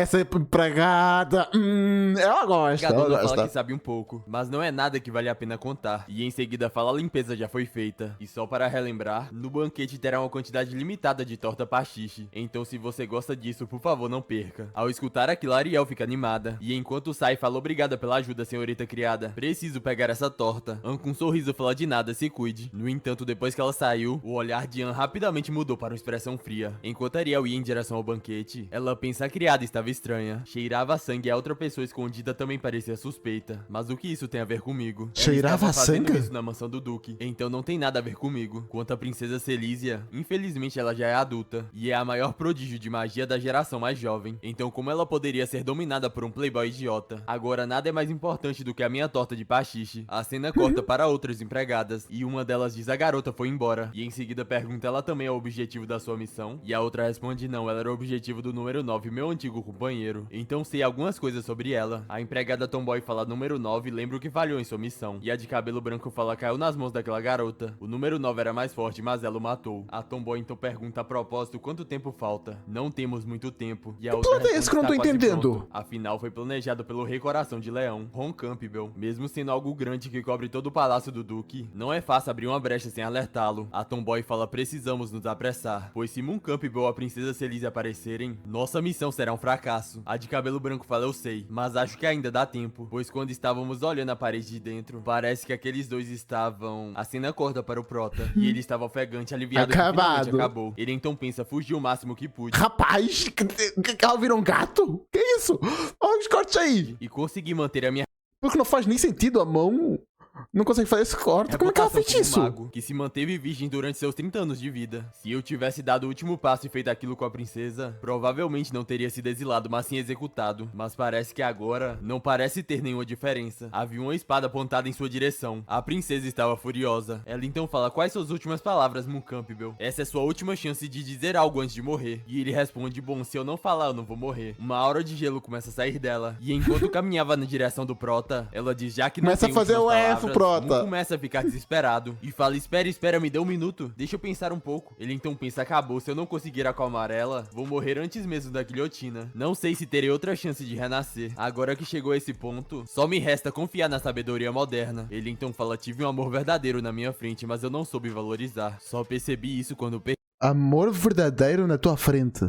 essa empregada... ela gosta, ela fala gosta. que sabe um pouco, mas não é nada que vale a pena contar. E em seguida fala: a limpeza já foi feita. E só para relembrar, no banquete terá uma quantidade limitada de torta pastiche. Então se você gosta disso, por favor, não perca. Ao escutar aquilo, Ariel fica animada. E enquanto sai, fala: obrigada pela ajuda, senhorita criada. Preciso pegar essa torta. Anne com um sorriso fala: de nada, se cuide. No entanto, depois que ela saiu, o olhar de Anne rapidamente mudou para uma expressão fria. Enquanto Ariel ia em direção ao banquete, ela pensa: a criada estava estranha. Cheirava sangue e a outra pessoa escondida também parecia suspeita. Mas o que isso tem a ver comigo? Cheirava Ela estava fazendo sangue? isso na mansão do Duque, então não tem nada a ver comigo. Quanto à princesa Celísia, infelizmente ela já é adulta e é a maior prodígio de magia da geração mais jovem. Então como ela poderia ser dominada por um playboy idiota? Agora nada é mais importante do que a minha torta de pastiche. A cena corta para outras empregadas e uma delas diz: a garota foi embora. E em seguida pergunta: ela também é o objetivo da sua missão? E a outra responde: não, ela era o objetivo do número 9, meu antigo companheiro. Então sei algumas coisas sobre ela. A empregada Tomboy fala: número 9, lembra o que falhou em sua missão. E a de cabelo branco fala: caiu nas mãos daquela garota. O número 9 era mais forte, mas ela o matou. A Tomboy então pergunta a propósito: quanto tempo falta? Não temos muito tempo. E a outra plano é esse que eu não tô responde: "Tá quase entendendo?" pronto." Afinal, foi planejado pelo Rei Coração de Leão, Ron Campbell. Mesmo sendo algo grande que cobre todo o palácio do Duque, não é fácil abrir uma brecha sem alertá-lo. A Tomboy fala: precisamos nos apressar, pois se Moon Campbell ou a princesa Celísia aparecerem, nossa missão será um fracasso. A de cabelo branco fala: eu sei, mas acho que ainda dá tempo, pois quando estávamos olhando a parede de dentro, parece que aqueles dois estavam... A cena corta para o Prota, e ele estava ofegante, aliviado que Acabado. finalmente acabou. Ele então pensa: fugir o máximo que pude. Rapaz, que ela virou um gato? Que isso? Olha os cortes aí. E consegui manter a minha Porque não faz nem sentido a mão. Não consegue fazer esse corte. Como é que ela fez reputação como isso? mago, que se manteve virgem durante seus 30 anos de vida. Se eu tivesse dado o último passo e feito aquilo com a princesa, provavelmente não teria sido exilado, mas sim executado. Mas parece que agora não parece ter nenhuma diferença. Havia uma espada apontada em sua direção. A princesa estava furiosa. Ela então fala: quais suas últimas palavras, Moon Campbell? Essa é sua última chance de dizer algo antes de morrer. E ele responde: bom, se eu não falar, eu não vou morrer. Uma aura de gelo começa a sair dela. E enquanto caminhava na direção do Prota, ela diz: já que não Começa tem a fazer últimas o F, palavras, Prota. Moon começa a ficar desesperado e fala: espera, me dê um minuto, deixa eu pensar um pouco. Ele então pensa: acabou, se eu não conseguir acalmar ela, vou morrer antes mesmo da guilhotina. Não sei se terei outra chance de renascer. Agora que chegou a esse ponto, só me resta confiar na sabedoria moderna. Ele então fala: tive um amor verdadeiro na minha frente, mas eu não soube valorizar. Só percebi isso quando Amor verdadeiro na tua frente.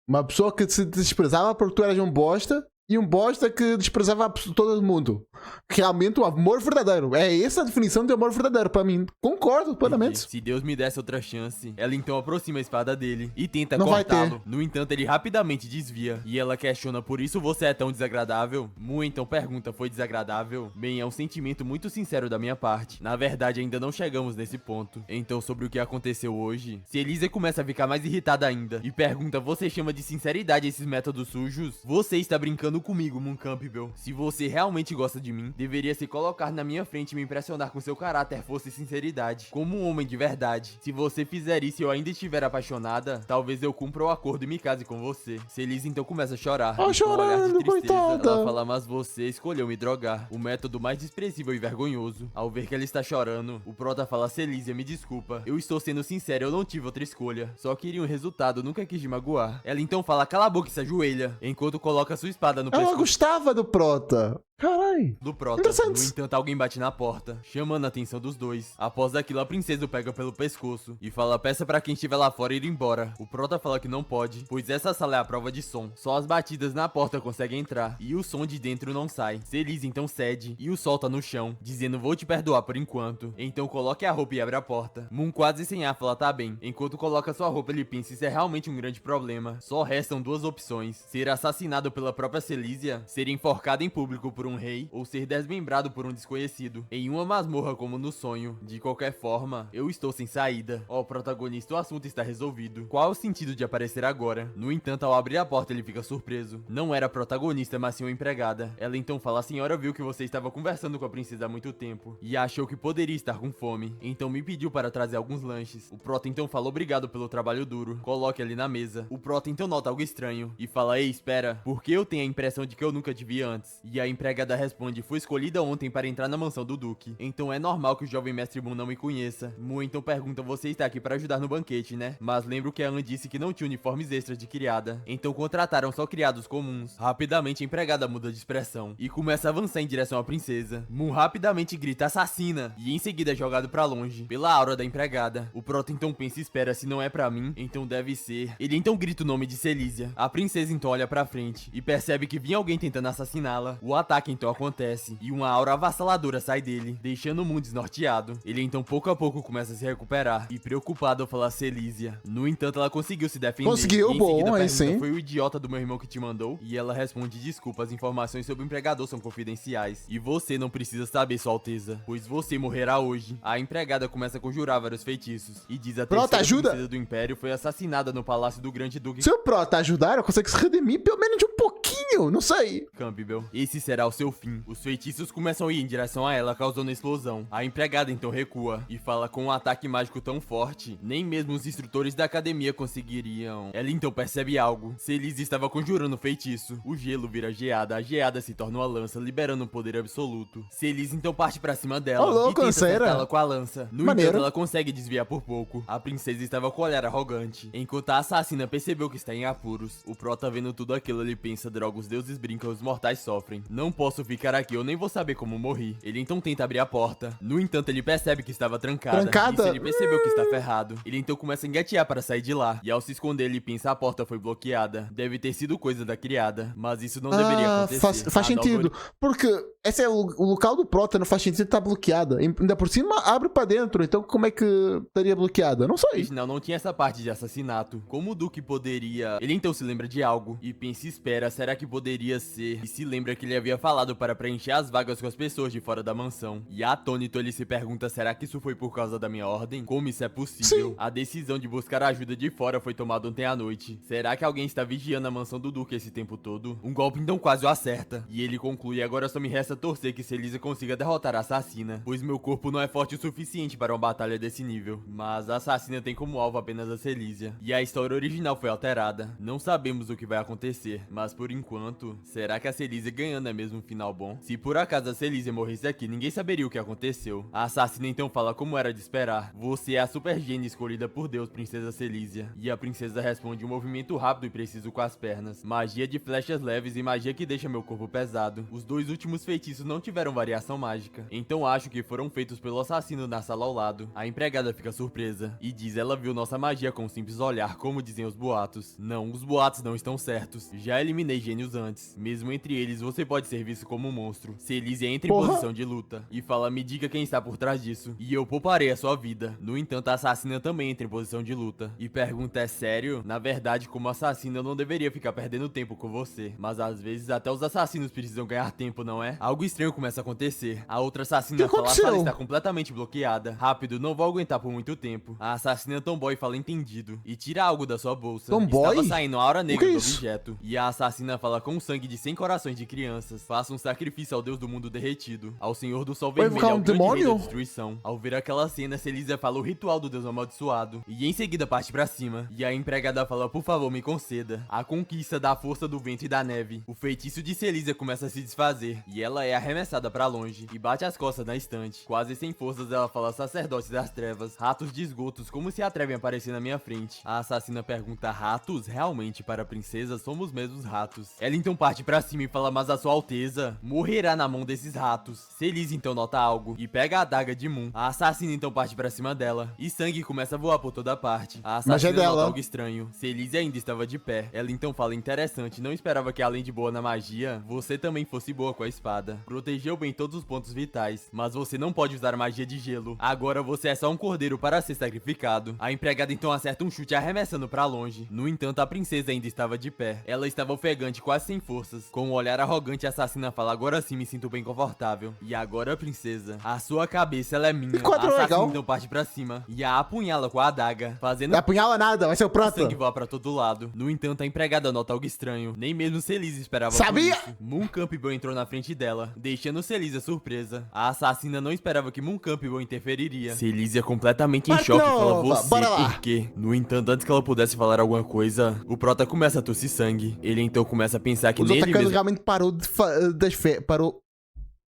Uma pessoa que se desprezava porque tu eras um bosta e um bosta que desprezava todo mundo. Realmente o amor verdadeiro. É essa a definição de amor verdadeiro pra mim. Concordo plenamente. Se Deus me desse outra chance, ela então aproxima a espada dele e tenta Não vai cortá-lo. No entanto, ele rapidamente desvia e ela questiona: por isso você é tão desagradável? Mu então pergunta: foi desagradável? Bem, é um sentimento muito sincero da minha parte. Na verdade, ainda não chegamos nesse ponto. Então, sobre o que aconteceu hoje, Celise começa a ficar mais irritada ainda e pergunta: você chama de sinceridade esses métodos sujos? Você está brincando comigo, Moon Campbell. Se você realmente gosta de mim, deveria se colocar na minha frente e me impressionar com seu caráter, força e sinceridade, como um homem de verdade. Se você fizer isso e eu ainda estiver apaixonada, talvez eu cumpra o acordo e me case com você. Celise então começa a chorar. Oh, E com um olhar de chorando, tristeza, coitada. ela fala: mas você escolheu me drogar. O método mais desprezível e vergonhoso. Ao ver que ela está chorando, o prota fala: Celise, me desculpa. Eu estou sendo sincero, eu não tive outra escolha. Só queria um resultado, nunca quis te magoar. Ela então fala: cala a boca e se ajoelha, enquanto coloca sua espada no Ela pescoço gostava do Prota. Carai. do prota. Interessante. No entanto, alguém bate na porta, chamando a atenção dos dois. Após aquilo, a princesa o pega pelo pescoço e fala: peça pra quem estiver lá fora ir embora. O prota fala que não pode, pois essa sala é a prova de som. Só as batidas na porta conseguem entrar e o som de dentro não sai. Celise então cede e o solta no chão, dizendo: vou te perdoar por enquanto. Então coloque a roupa e abre a porta. Moon, quase sem ar, fala: tá bem. Enquanto coloca sua roupa, ele pensa: isso é realmente um grande problema. Só restam duas opções: ser assassinado pela própria Celísia, ser enforcado em público por um rei, ou ser desmembrado por um desconhecido em uma masmorra como no sonho. De qualquer forma, eu estou sem saída. Ó, protagonista, o assunto está resolvido. Qual é o sentido de aparecer agora? No entanto, ao abrir a porta, ele fica surpreso. Não era a protagonista, mas sim uma empregada. Ela então fala: a senhora viu que você estava conversando com a princesa há muito tempo e achou que poderia estar com fome, então me pediu para trazer alguns lanches. O prota então fala: obrigado pelo trabalho duro, coloque ali na mesa. O prota então nota algo estranho e fala: ei, espera, porque eu tenho a impressão de que eu nunca te vi antes. E a empregada responde: foi escolhida ontem para entrar na mansão do Duque, então é normal que o jovem mestre Moon não me conheça. Mu então pergunta: você está aqui para ajudar no banquete, né? Mas lembro que a Anne disse que não tinha uniformes extras de criada, então contrataram só criados comuns. Rapidamente a empregada muda de expressão e começa a avançar em direção à princesa. Moon rapidamente grita: assassina! E em seguida é jogado pra longe pela aura da empregada. O prota então pensa e espera: se não é pra mim, então deve ser. Ele então grita o nome de Celísia. A princesa então olha pra frente e percebe que vinha alguém tentando assassiná-la. O ataque então acontece e uma aura avassaladora sai dele, deixando o mundo desnorteado. Ele então pouco a pouco começa a se recuperar e preocupado fala a Celísia. No entanto, ela conseguiu se defender. Conseguiu, e em bom, seguida aí pergunta: sim. foi o idiota do meu irmão que te mandou? E ela responde: desculpa, as informações sobre o empregador são confidenciais e você não precisa saber, Sua Alteza, pois você morrerá hoje. A empregada começa a conjurar vários feitiços e diz: a Prota, terceira ajuda! princesa do Império foi assassinada no palácio do Grande Duque Se o Prota ajudar, eu consigo se redimir pelo menos de um pouquinho. Não sei. Campbell. Esse será o seu fim. Os feitiços começam a ir em direção a ela, causando explosão. A empregada então recua e fala: com um ataque mágico tão forte, nem mesmo os instrutores da academia conseguiriam. Ela então percebe algo. Celise estava conjurando o feitiço. O gelo vira geada, a geada se torna uma lança, liberando um poder absoluto. Celise então parte pra cima dela Ô, louco, e tenta Ansera. acertá-la com a lança. No Maneiro. entanto, ela consegue desviar por pouco. A princesa estava com o olhar arrogante, enquanto a assassina percebeu que está em apuros. O prota, vendo tudo aquilo, ele pensa: droga, os deuses brincam, os mortais sofrem. Não posso ficar aqui, eu nem vou saber como morri. Ele então tenta abrir a porta. No entanto, ele percebe que estava trancada. Trancada? E se ele percebeu que está ferrado, ele então começa a engatear para sair de lá. E ao se esconder, ele pensa: a porta foi bloqueada. Deve ter sido coisa da criada. Mas isso não deveria acontecer. Faz A sentido. Porque esse é o local do Prota, não faz sentido estar bloqueada. Ainda por cima, abre pra dentro. Então como é que estaria bloqueada? Não sei. original não tinha essa parte de assassinato. Como o Duque poderia... Ele então se lembra de algo e pensa e espera: será que poderia ser? E se lembra que ele havia falado para preencher as vagas com as pessoas de fora da mansão. E atônito, ele se pergunta: será que isso foi por causa da minha ordem? Como isso é possível? Sim. A decisão de buscar ajuda de fora foi tomada ontem à noite. Será que alguém está vigiando a mansão do Duque esse tempo todo? Um golpe então quase o acerta. E ele conclui: agora só me resta torcer que Celísia consiga derrotar a assassina, pois meu corpo não é forte o suficiente para uma batalha desse nível. Mas a assassina tem como alvo apenas a Celísia. E a história original foi alterada. Não sabemos o que vai acontecer, mas por enquanto, será que a Celísia ganhando é mesmo um final bom? Se por acaso a Celísia morresse aqui, ninguém saberia o que aconteceu. A assassina então fala, como era de esperar: você é a super gênia escolhida por Deus, princesa Celísia. E a princesa responde: um movimento rápido e preciso com as pernas, magia de flechas leves e magia que deixa meu corpo pesado. Os dois últimos feitiços feitiços não tiveram variação mágica. Então acho que foram feitos pelo assassino na sala ao lado. A empregada fica surpresa e diz ela viu nossa magia com um simples olhar, como dizem os boatos. Não, os boatos não estão certos. Já eliminei gênios antes. Mesmo entre eles, você pode ser visto como um monstro. Celise entra em posição de luta e fala, me diga quem está por trás disso. E eu pouparei a sua vida. No entanto, a assassina também entra em posição de luta. E pergunta, é sério? Na verdade, como assassina, eu não deveria ficar perdendo tempo com você. Mas às vezes até os assassinos precisam ganhar tempo, não é? Algo estranho começa a acontecer. A outra assassina fala, a sala está completamente bloqueada. Rápido, não vou aguentar por muito tempo. A assassina Tomboy fala, entendido. E tira algo da sua bolsa. Tomboy? Estava saindo a aura negra do objeto. E a assassina fala, com sangue de 100 corações de crianças. Faça um sacrifício ao deus do mundo derretido. Ao senhor do sol vermelho, ao grande rei da destruição. Ao ver aquela cena, Celisa fala o ritual do deus amaldiçoado. E em seguida parte pra cima. E a empregada fala, por favor, me conceda. A conquista da força do vento e da neve. O feitiço de Celisa começa a se desfazer. E ela é arremessada pra longe. E bate as costas na estante. Quase sem forças, ela fala, sacerdote das trevas. Ratos de esgotos, como se atrevem a aparecer na minha frente? A assassina pergunta, ratos? Realmente, para a princesa, somos mesmos ratos. Ela então parte pra cima e fala, mas a sua alteza morrerá na mão desses ratos. Celise então nota algo e pega a adaga de Moon. A assassina então parte pra cima dela. E sangue começa a voar por toda parte. A assassina nota algo estranho. Celise ainda estava de pé. Ela então fala, interessante, não esperava que além de boa na magia, você também fosse boa com a espada. Protegeu bem todos os pontos vitais, mas você não pode usar magia de gelo. Agora você é só um cordeiro para ser sacrificado. A empregada então acerta um chute arremessando pra longe. No entanto, a princesa ainda estava de pé. Ela estava ofegante, quase sem forças. Com um olhar arrogante, a assassina fala, agora sim me sinto bem confortável. E agora, princesa, a sua cabeça ela é minha. A assassina então parte pra cima e a apunhala com a adaga, fazendo... Não apunhala nada, vai ser o próximo. Sangue voa pra todo lado. No entanto, a empregada nota algo estranho. Nem mesmo Celise esperava Sabia? por isso. Moon Campbell entrou na frente dela, deixando Celise surpresa. A assassina não esperava que Moon Campbell interferiria. Celise é completamente em choque e fala, você, por quê? No entanto, antes que ela pudesse falar alguma coisa, o prota começa a tossir sangue. Ele então começa a pensar que nele mesmo... realmente parou das férias, parou...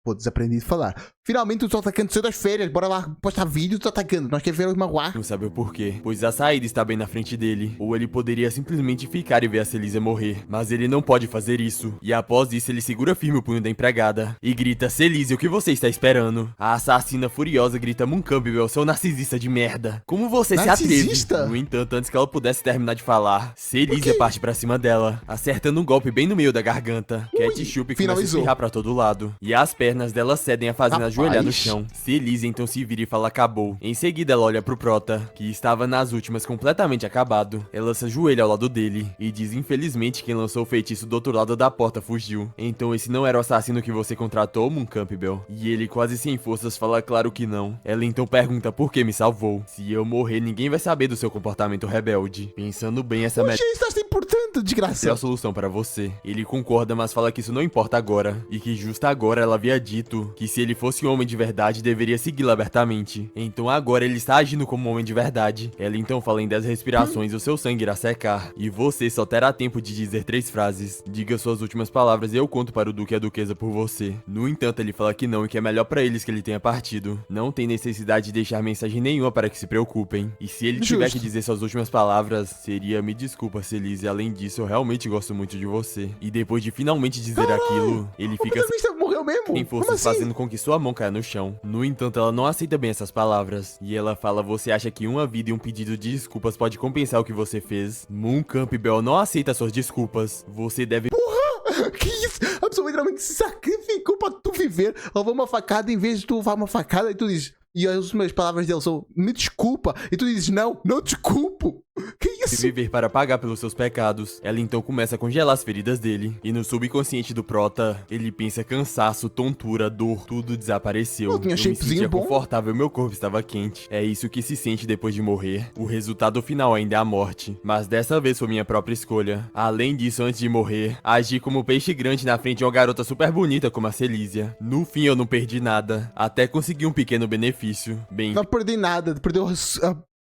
Pô, desaprendi de falar. Finalmente os atacantes saiu das férias. Bora lá postar vídeo dos atacantes. Nós queremos ver os magoar. Não sabe o porquê, pois a saída está bem na frente dele. Ou ele poderia simplesmente ficar e ver a Celise morrer. Mas ele não pode fazer isso. E após isso, ele segura firme o punho da empregada e grita, Celise, o que você está esperando? A assassina furiosa grita, Moon Campbell, seu narcisista de merda. Como você se atreve? No entanto, antes que ela pudesse terminar de falar, Celise parte pra cima dela, acertando um golpe bem no meio da garganta. Ketchup começa a espirrar pra todo lado. E as pernas dela cedem a fazendo ajoelhar no chão. Celise então se vira e fala, acabou. Em seguida ela olha pro prota, que estava nas últimas completamente acabado. Ela se ajoelha ao lado dele e diz, infelizmente quem lançou o feitiço do outro lado da porta fugiu. Então esse não era o assassino que você contratou, Moon Campbell? E ele quase sem forças fala, claro que não. Ela então pergunta por que me salvou. Se eu morrer ninguém vai saber do seu comportamento rebelde. Pensando bem, essa isso é importante, desgraça. É a solução para você. Ele concorda, mas fala que isso não importa agora. E que justo agora ela havia dito que se ele fosse homem de verdade, deveria segui-la abertamente. Então agora ele está agindo como um homem de verdade. Ela então fala, em 10 respirações o seu sangue irá secar. E você só terá tempo de dizer 3 frases. Diga suas últimas palavras e eu conto para o duque e a duquesa por você. No entanto, ele fala que não e que é melhor para eles que ele tenha partido. Não tem necessidade de deixar mensagem nenhuma para que se preocupem. E se ele tiver que dizer suas últimas palavras, seria, me desculpa, Celise, além disso eu realmente gosto muito de você. E depois de finalmente dizer aquilo, ele fica morreu mesmo? sem forças, fazendo com que sua mão caia no chão. No entanto, ela não aceita bem essas palavras. E ela fala, você acha que uma vida e um pedido de desculpas pode compensar o que você fez? Moon Campbell não aceita suas desculpas. Você deve... Porra! Que isso? A pessoa literalmente se sacrificou pra tu viver. Levou uma facada, em vez de tu levar uma facada, e tu diz... E as últimas palavras dele são, me desculpa. E tu dizes, não desculpo. Que isso? Se viver para pagar pelos seus pecados. Ela então começa a congelar as feridas dele. E no subconsciente do prota, ele pensa cansaço, tontura, dor, tudo desapareceu. Eu me sentia confortável, meu corpo estava quente. É isso que se sente depois de morrer. O resultado final ainda é a morte. Mas dessa vez foi minha própria escolha. Além disso, antes de morrer, agi como peixe grande na frente de uma garota super bonita como a Celísia. No fim, eu não perdi nada. Até consegui um pequeno benefício. Bem... Não perdi nada. Perdeu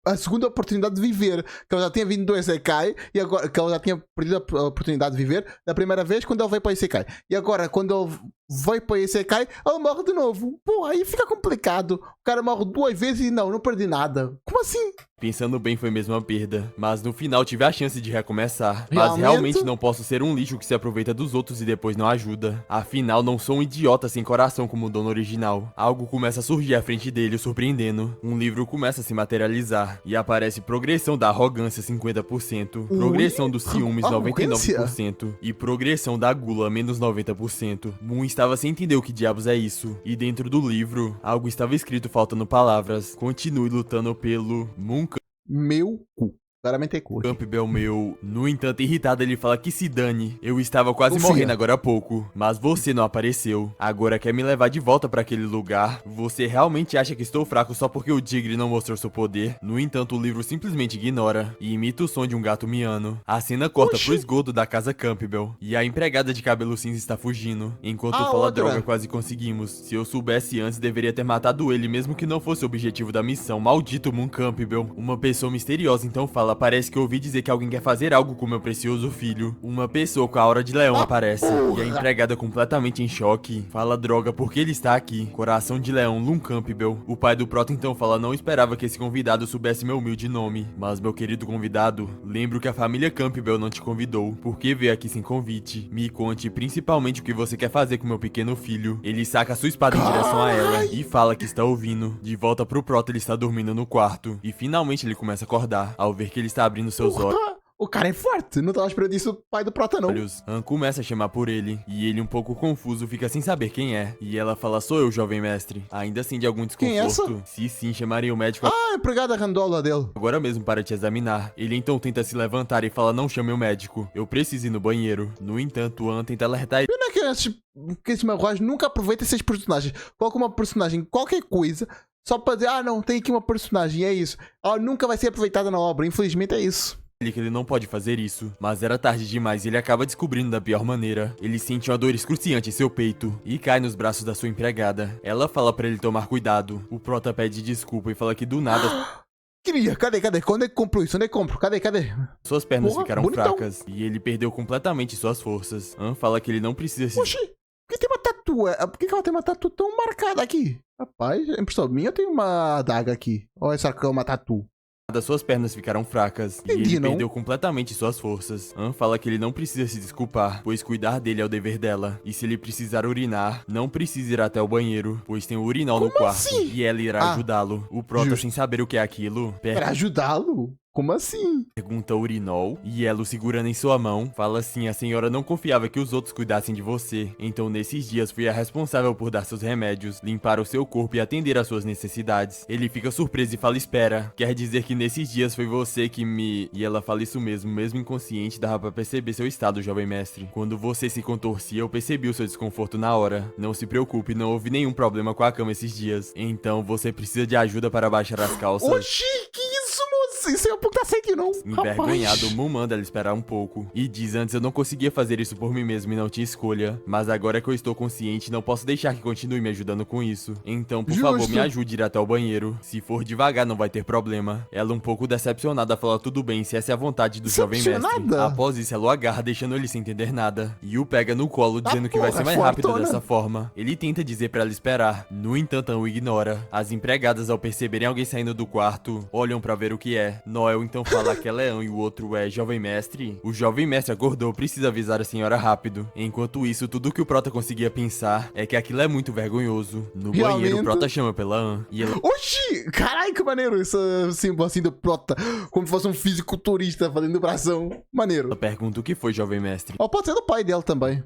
a segunda oportunidade de viver, que ela já tinha vindo do Isekai, e agora que ela já tinha perdido a oportunidade de viver da primeira vez quando ela veio para o Isekai. E agora, quando ele vai pra esse aí, cai, ela morre de novo. Pô, aí fica complicado. O cara morre 2 vezes e não perdi nada. Como assim? Pensando bem, foi mesmo uma perda. Mas no final tive a chance de recomeçar. Mas realmente não posso ser um lixo que se aproveita dos outros e depois não ajuda. Afinal, não sou um idiota sem coração como o dono original. Algo começa a surgir à frente dele, o surpreendendo. Um livro começa a se materializar. E aparece progressão da arrogância 50%. Progressão dos ciúmes 99%. E progressão da gula menos 90%. Moon estava sem entender o que diabos é isso. E dentro do livro, algo estava escrito faltando palavras. Continue lutando pelo Moon meu cu. Claramente é cu. Campbell, meu. No entanto, irritado, ele fala que se dane. Eu estava quase morrendo agora há pouco, mas você não apareceu. Agora quer me levar de volta pra aquele lugar? Você realmente acha que estou fraco só porque o tigre não mostrou seu poder? No entanto, o livro simplesmente ignora e imita o som de um gato miando. A cena corta pro esgoto da casa Campbell e a empregada de cabelo cinza está fugindo. Enquanto fala droga, quase conseguimos. Se eu soubesse antes, deveria ter matado ele, mesmo que não fosse o objetivo da missão. Maldito Moon Campbell. Uma pessoa misteriosa então fala: parece que eu ouvi dizer que alguém quer fazer algo com meu precioso filho. Uma pessoa com a aura de leão aparece. E a empregada, completamente em choque, fala: droga, porque ele está aqui? Coração de leão, Moon Campbell. O pai do Prota então fala: não esperava que esse convidado soubesse meu humilde nome. Mas meu querido convidado, lembro que a família Campbell não te convidou. Por que veio aqui sem convite? Me conte principalmente o que você quer fazer com meu pequeno filho. Ele saca sua espada em direção a ela e fala que está ouvindo. De volta pro Prota, ele está dormindo no quarto. E finalmente ele começa a acordar ao ver que ele está abrindo seus olhos. O cara é forte, não tava esperando isso do pai do Prota, não. Han começa a chamar por ele, e ele, um pouco confuso, fica sem saber quem é. E ela fala: sou eu, jovem mestre. Ainda assim, de algum desconforto. Quem é essa? Se sim, chamaria o médico a empregada randola dele. agora mesmo para te examinar. Ele então tenta se levantar e fala: não chame o médico, eu preciso ir no banheiro. No entanto, Han tenta alertar ele. Pena que esse Marroz nunca aproveita esses personagens. Coloca uma personagem, qualquer coisa, só pra dizer: não, tem aqui uma personagem, é isso. Ela nunca vai ser aproveitada na obra, infelizmente é isso. Que ele não pode fazer isso, mas era tarde demais e ele acaba descobrindo da pior maneira. Ele sente uma dor excruciante em seu peito e cai nos braços da sua empregada. Ela fala pra ele tomar cuidado. O Prota pede desculpa e fala que do nada... Queria, cadê? Quando é que comprou isso? Onde é que compro? Cadê? Suas pernas ficaram fracas e ele perdeu completamente suas forças. Han fala que ele não precisa se... Oxi, por que tem uma tatu? Por que ela tem uma tatu tão marcada aqui? Rapaz, é impressão minha, eu tenho uma adaga aqui. Olha essa aqui é uma tatu. Suas pernas ficaram fracas e ele perdeu completamente suas forças. Han fala que ele não precisa se desculpar, pois cuidar dele é o dever dela. E se ele precisar urinar, não precisa ir até o banheiro, pois tem um urinol no quarto. E ela irá ajudá-lo. O Prota, sem saber o que é aquilo... Pra ajudá-lo? Como assim? Pergunta o urinol, e ela, o segurando em sua mão, fala assim: a senhora não confiava que os outros cuidassem de você. Então nesses dias fui a responsável por dar seus remédios, limpar o seu corpo e atender às suas necessidades. Ele fica surpreso e fala: espera, quer dizer que nesses dias foi você que me... E ela fala: isso mesmo inconsciente, dava pra perceber seu estado, jovem mestre. Quando você se contorcia, eu percebi o seu desconforto na hora. Não se preocupe, não houve nenhum problema com a cama esses dias. Então você precisa de ajuda para baixar as calças. Oxi, que isso, moço? Isso é um pouco da sede, não. Envergonhado, Moon manda ela esperar um pouco. E diz: antes eu não conseguia fazer isso por mim mesmo e não tinha escolha. Mas agora que eu estou consciente, não posso deixar que continue me ajudando com isso. Então, por favor, me ajude a ir até o banheiro. Se for devagar, não vai ter problema. Ela, um pouco decepcionada, fala: tudo bem, se essa é a vontade do jovem mestre. Após isso, ela o agarra, deixando ele sem entender nada. E o pega no colo, dizendo que vai ser mais rápido dessa forma. Ele tenta dizer pra ela esperar. No entanto, Han o ignora. As empregadas, ao perceberem alguém saindo do quarto, olham pra ver o que é. Noel então fala que ela é Han e o outro é jovem mestre. O jovem mestre acordou, precisa avisar a senhora rápido. Enquanto isso, tudo que o Prota conseguia pensar é que aquilo é muito vergonhoso. No banheiro, o Prota chama pela Han e ela... Oxi! Caralho, que maneiro esse símbolo assim do Prota. Como se fosse um fisiculturista fazendo bração. Maneiro. Ela pergunta o que foi, jovem mestre. Pode ser do pai dela também.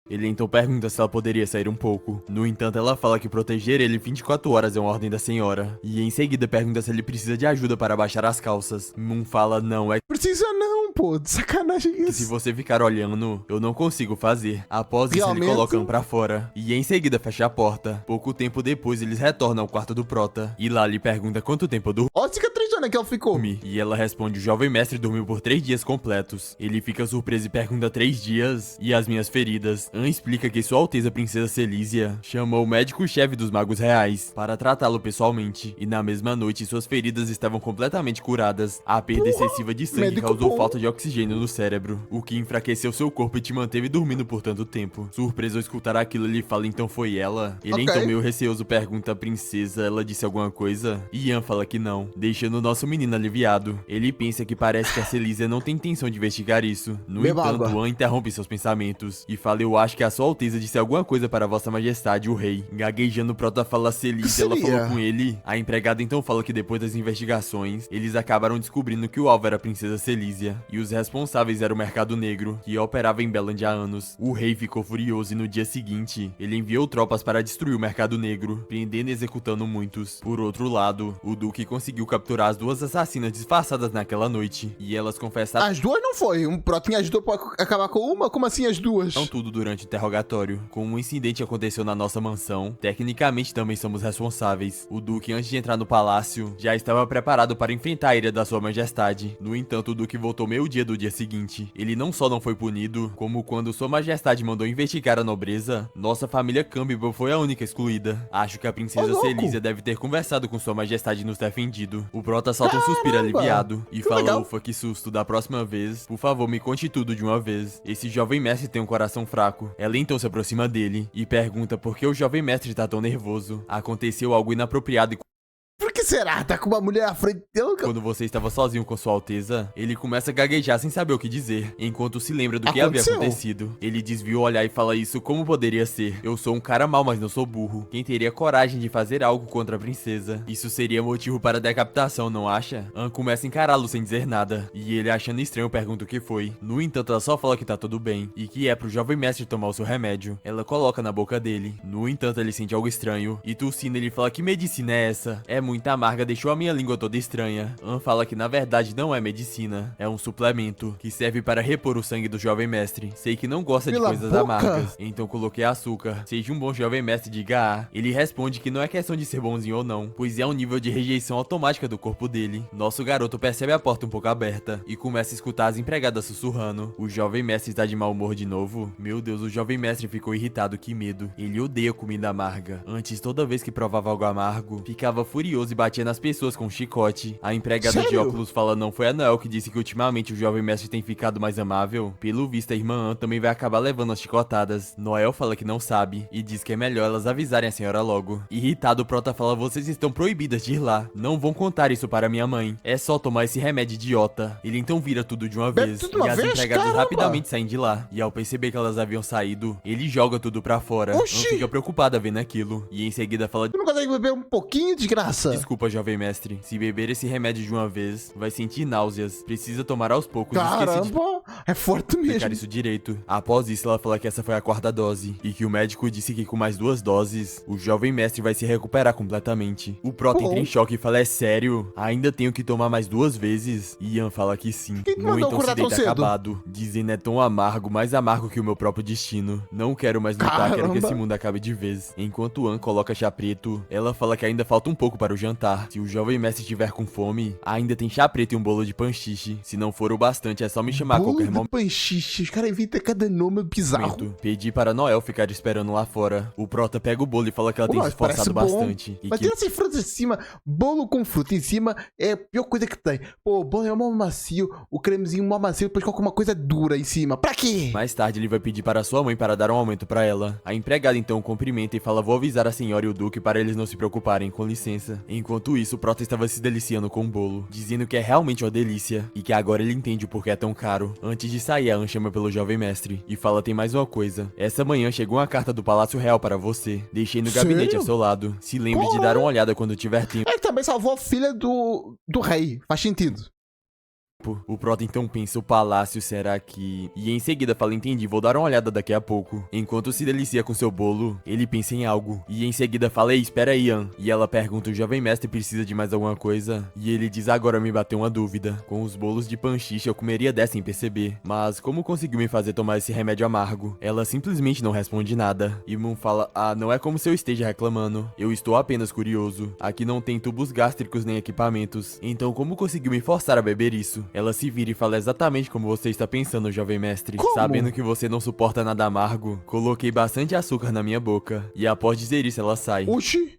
Ele então pergunta se ela poderia sair um pouco. No entanto, ela fala que proteger ele 24 horas é uma ordem da senhora. E em seguida pergunta se ele precisa de ajuda para baixar as calças. Moon fala: não, é... Precisa não, pô. De sacanagem isso. Que se você ficar olhando, eu não consigo fazer. Após isso, ele coloca Han pra fora. E em seguida fecha a porta. Pouco tempo depois, eles retornam ao quarto do Prota. E lá lhe pergunta quanto tempo eu durmo. Ó, cicatriz cena que ela ficou. E ela responde: o jovem mestre dormiu por 3 dias completos. Ele fica surpreso e pergunta: 3 dias? E as minhas feridas? Anne explica que Sua Alteza Princesa Celísia chamou o médico-chefe dos magos reais para tratá-lo pessoalmente. E na mesma noite, suas feridas estavam completamente curadas. A perda excessiva de sangue médico causou bom. falta de oxigênio no cérebro, o que enfraqueceu seu corpo e te manteve dormindo por tanto tempo. Surpreso ao escutar aquilo, ele fala: então foi ela? Ele Ok. então, meio receoso, pergunta: princesa, ela disse alguma coisa? E Ian fala que não, deixando o nosso menino aliviado. Ele pensa que parece que a Celísia não tem intenção de investigar isso. No Beba entanto, água. Anne interrompe seus pensamentos e fala: eu acho que a Sua Alteza disse alguma coisa para Vossa Majestade, o rei. Gaguejando, Prota fala: Celísia, ela seria? falou com ele. A empregada então fala que depois das investigações, eles acabaram descobrindo que o alvo era a princesa Celísia, e os responsáveis era o mercado negro, que operava em Belland há anos. O rei ficou furioso e no dia seguinte, ele enviou tropas para destruir o mercado negro, prendendo e executando muitos. Por outro lado, o duque conseguiu capturar as 2 assassinas disfarçadas naquela noite, e elas confessaram As 2 não foi. Um Protinho ajudou pra acabar com uma? Como assim as 2? tudo durante o interrogatório. Como um incidente aconteceu na nossa mansão, tecnicamente também somos responsáveis. O duque, antes de entrar no palácio, já estava preparado para enfrentar a ira da Sua Majestade. No entanto, o duque voltou meio-dia do dia seguinte. Ele não só não foi punido, como quando Sua Majestade mandou investigar a nobreza, nossa família Campbell foi a única excluída. Acho que a princesa Ô, louco! Celísia deve ter conversado com Sua Majestade e nos defendido. O Prota solta um suspiro aliviado e que fala: legal. ufa, que susto, da próxima vez, por favor, me conte tudo de uma vez. Esse jovem mestre tem um coração fraco. Ela então se aproxima dele e pergunta por que o jovem mestre tá tão nervoso. Aconteceu algo inapropriado e Por que será? Tá com uma mulher à frente dele? quando você estava sozinho com Sua Alteza, ele começa a gaguejar sem saber o que dizer, enquanto se lembra do que havia Aconteceu. acontecido. Ele desvia o olhar e fala: isso como poderia ser? Eu sou um cara mau, mas não sou burro. Quem teria coragem de fazer algo contra a princesa? Isso seria motivo para decapitação, não acha? Anne começa a encará-lo sem dizer nada, e ele, achando estranho, pergunta o que foi. No entanto, ela só fala que tá tudo bem, e que é pro jovem mestre tomar o seu remédio. Ela coloca na boca dele. No entanto, ele sente algo estranho, e tossindo ele fala: que medicina é essa? É muita amarga, deixou a minha língua toda estranha. Anne fala que na verdade não é medicina, é um suplemento que serve para repor o sangue do jovem mestre. Sei que não gosta de Pela coisas boca? amargas, então coloquei açúcar. Seja um bom jovem mestre, diga A. Ele responde que não é questão de ser bonzinho ou não, pois é um nível de rejeição automática do corpo dele. Nosso garoto percebe a porta um pouco aberta e começa a escutar as empregadas sussurrando. O jovem mestre está de mau humor de novo? Meu Deus, o jovem mestre ficou irritado, que medo. Ele odeia comida amarga. Antes, toda vez que provava algo amargo, ficava furioso e batia nas pessoas com um chicote. A empregada de Sério? óculos fala: não foi a Noel que disse que ultimamente o jovem mestre tem ficado mais amável? Pelo visto, a irmã Anne também vai acabar levando as chicotadas. Noel fala que não sabe e diz que é melhor elas avisarem a senhora logo. Irritado, o Prota fala: vocês estão proibidas de ir lá. Não vão contar isso para minha mãe. É só tomar esse remédio idiota. Ele então vira tudo de uma Bebe vez. tudo de uma E as vez? empregadas Caramba! rapidamente saem de lá. E ao perceber que elas haviam saído, ele joga tudo pra fora. Anne Oxi! fica preocupada vendo aquilo. E em seguida fala: Tu não consegue beber um pouquinho, desgraça? desculpa, jovem mestre. Se beber esse remédio de uma vez, vai sentir náuseas. Precisa tomar aos poucos. Esqueci de Caramba, é forte explicar mesmo. isso direito. Após isso, ela fala que essa foi a 4ª dose. E que o médico disse que com mais 2 doses, o jovem mestre vai se recuperar completamente. O Prota entra em choque e fala: é sério? Ainda tenho que tomar mais 2 vezes? Ian fala que sim. Quem te No mandou então se acordar tão deita cedo? acabado, dizendo: é tão amargo, mais amargo que o meu próprio destino. Não quero mais lutar, quero que Caramba. esse mundo acabe de vez. Enquanto Anne coloca chá preto, ela fala que ainda falta um pouco para o jantar. Se o jovem mestre estiver com fome, ainda tem chá preto e um bolo de panchiche. Se não for o bastante, é só me chamar a Bolo qualquer de momento. panchiche. Os caras inventam cada nome bizarro. Pedi para Noel ficar esperando lá fora. O Prota pega o bolo e fala que ela Pô, tem se mas parece esforçado bom. bastante. E Mas que tira essas frutas de cima. Bolo com fruta em cima é a pior coisa que tem. Pô, o bolo é mó macio. O cremezinho mó macio. Depois coloca uma coisa dura em cima. Pra quê? mais tarde ele vai pedir para sua mãe para dar um aumento para ela. A empregada então o cumprimenta e fala: vou avisar a senhora e o duque para eles não se preocuparem, com licença. Enquanto isso, o Prota estava se deliciando com o bolo, dizendo que é realmente uma delícia e que agora ele entende o porquê é tão caro. Antes de sair, a Anne chama pelo jovem mestre e fala: tem mais uma coisa. Essa manhã chegou uma carta do Palácio Real para você. Deixei no gabinete Sério? ao seu lado. Se lembre de dar uma olhada quando tiver tempo. Ele também salvou a filha do rei. Faz sentido. O Prota então pensa, o palácio, será que... E em seguida fala, entendi, vou dar uma olhada daqui a pouco. Enquanto se delicia com seu bolo, ele pensa em algo. E em seguida fala, ei, espera aí, Ian. E ela pergunta, o jovem mestre precisa de mais alguma coisa? E ele diz, agora me bateu uma dúvida. Com os bolos de panchicha eu comeria dessa sem perceber. Mas como conseguiu me fazer tomar esse remédio amargo? Ela simplesmente não responde nada. E Moon fala, ah, não é como se eu esteja reclamando. Eu estou apenas curioso. Aqui não tem tubos gástricos nem equipamentos. Então como conseguiu me forçar a beber isso? Ela se vira e fala exatamente como você está pensando, jovem mestre. Como? Sabendo que você não suporta nada amargo, coloquei bastante açúcar na minha boca. E após dizer isso, ela sai. Oxi.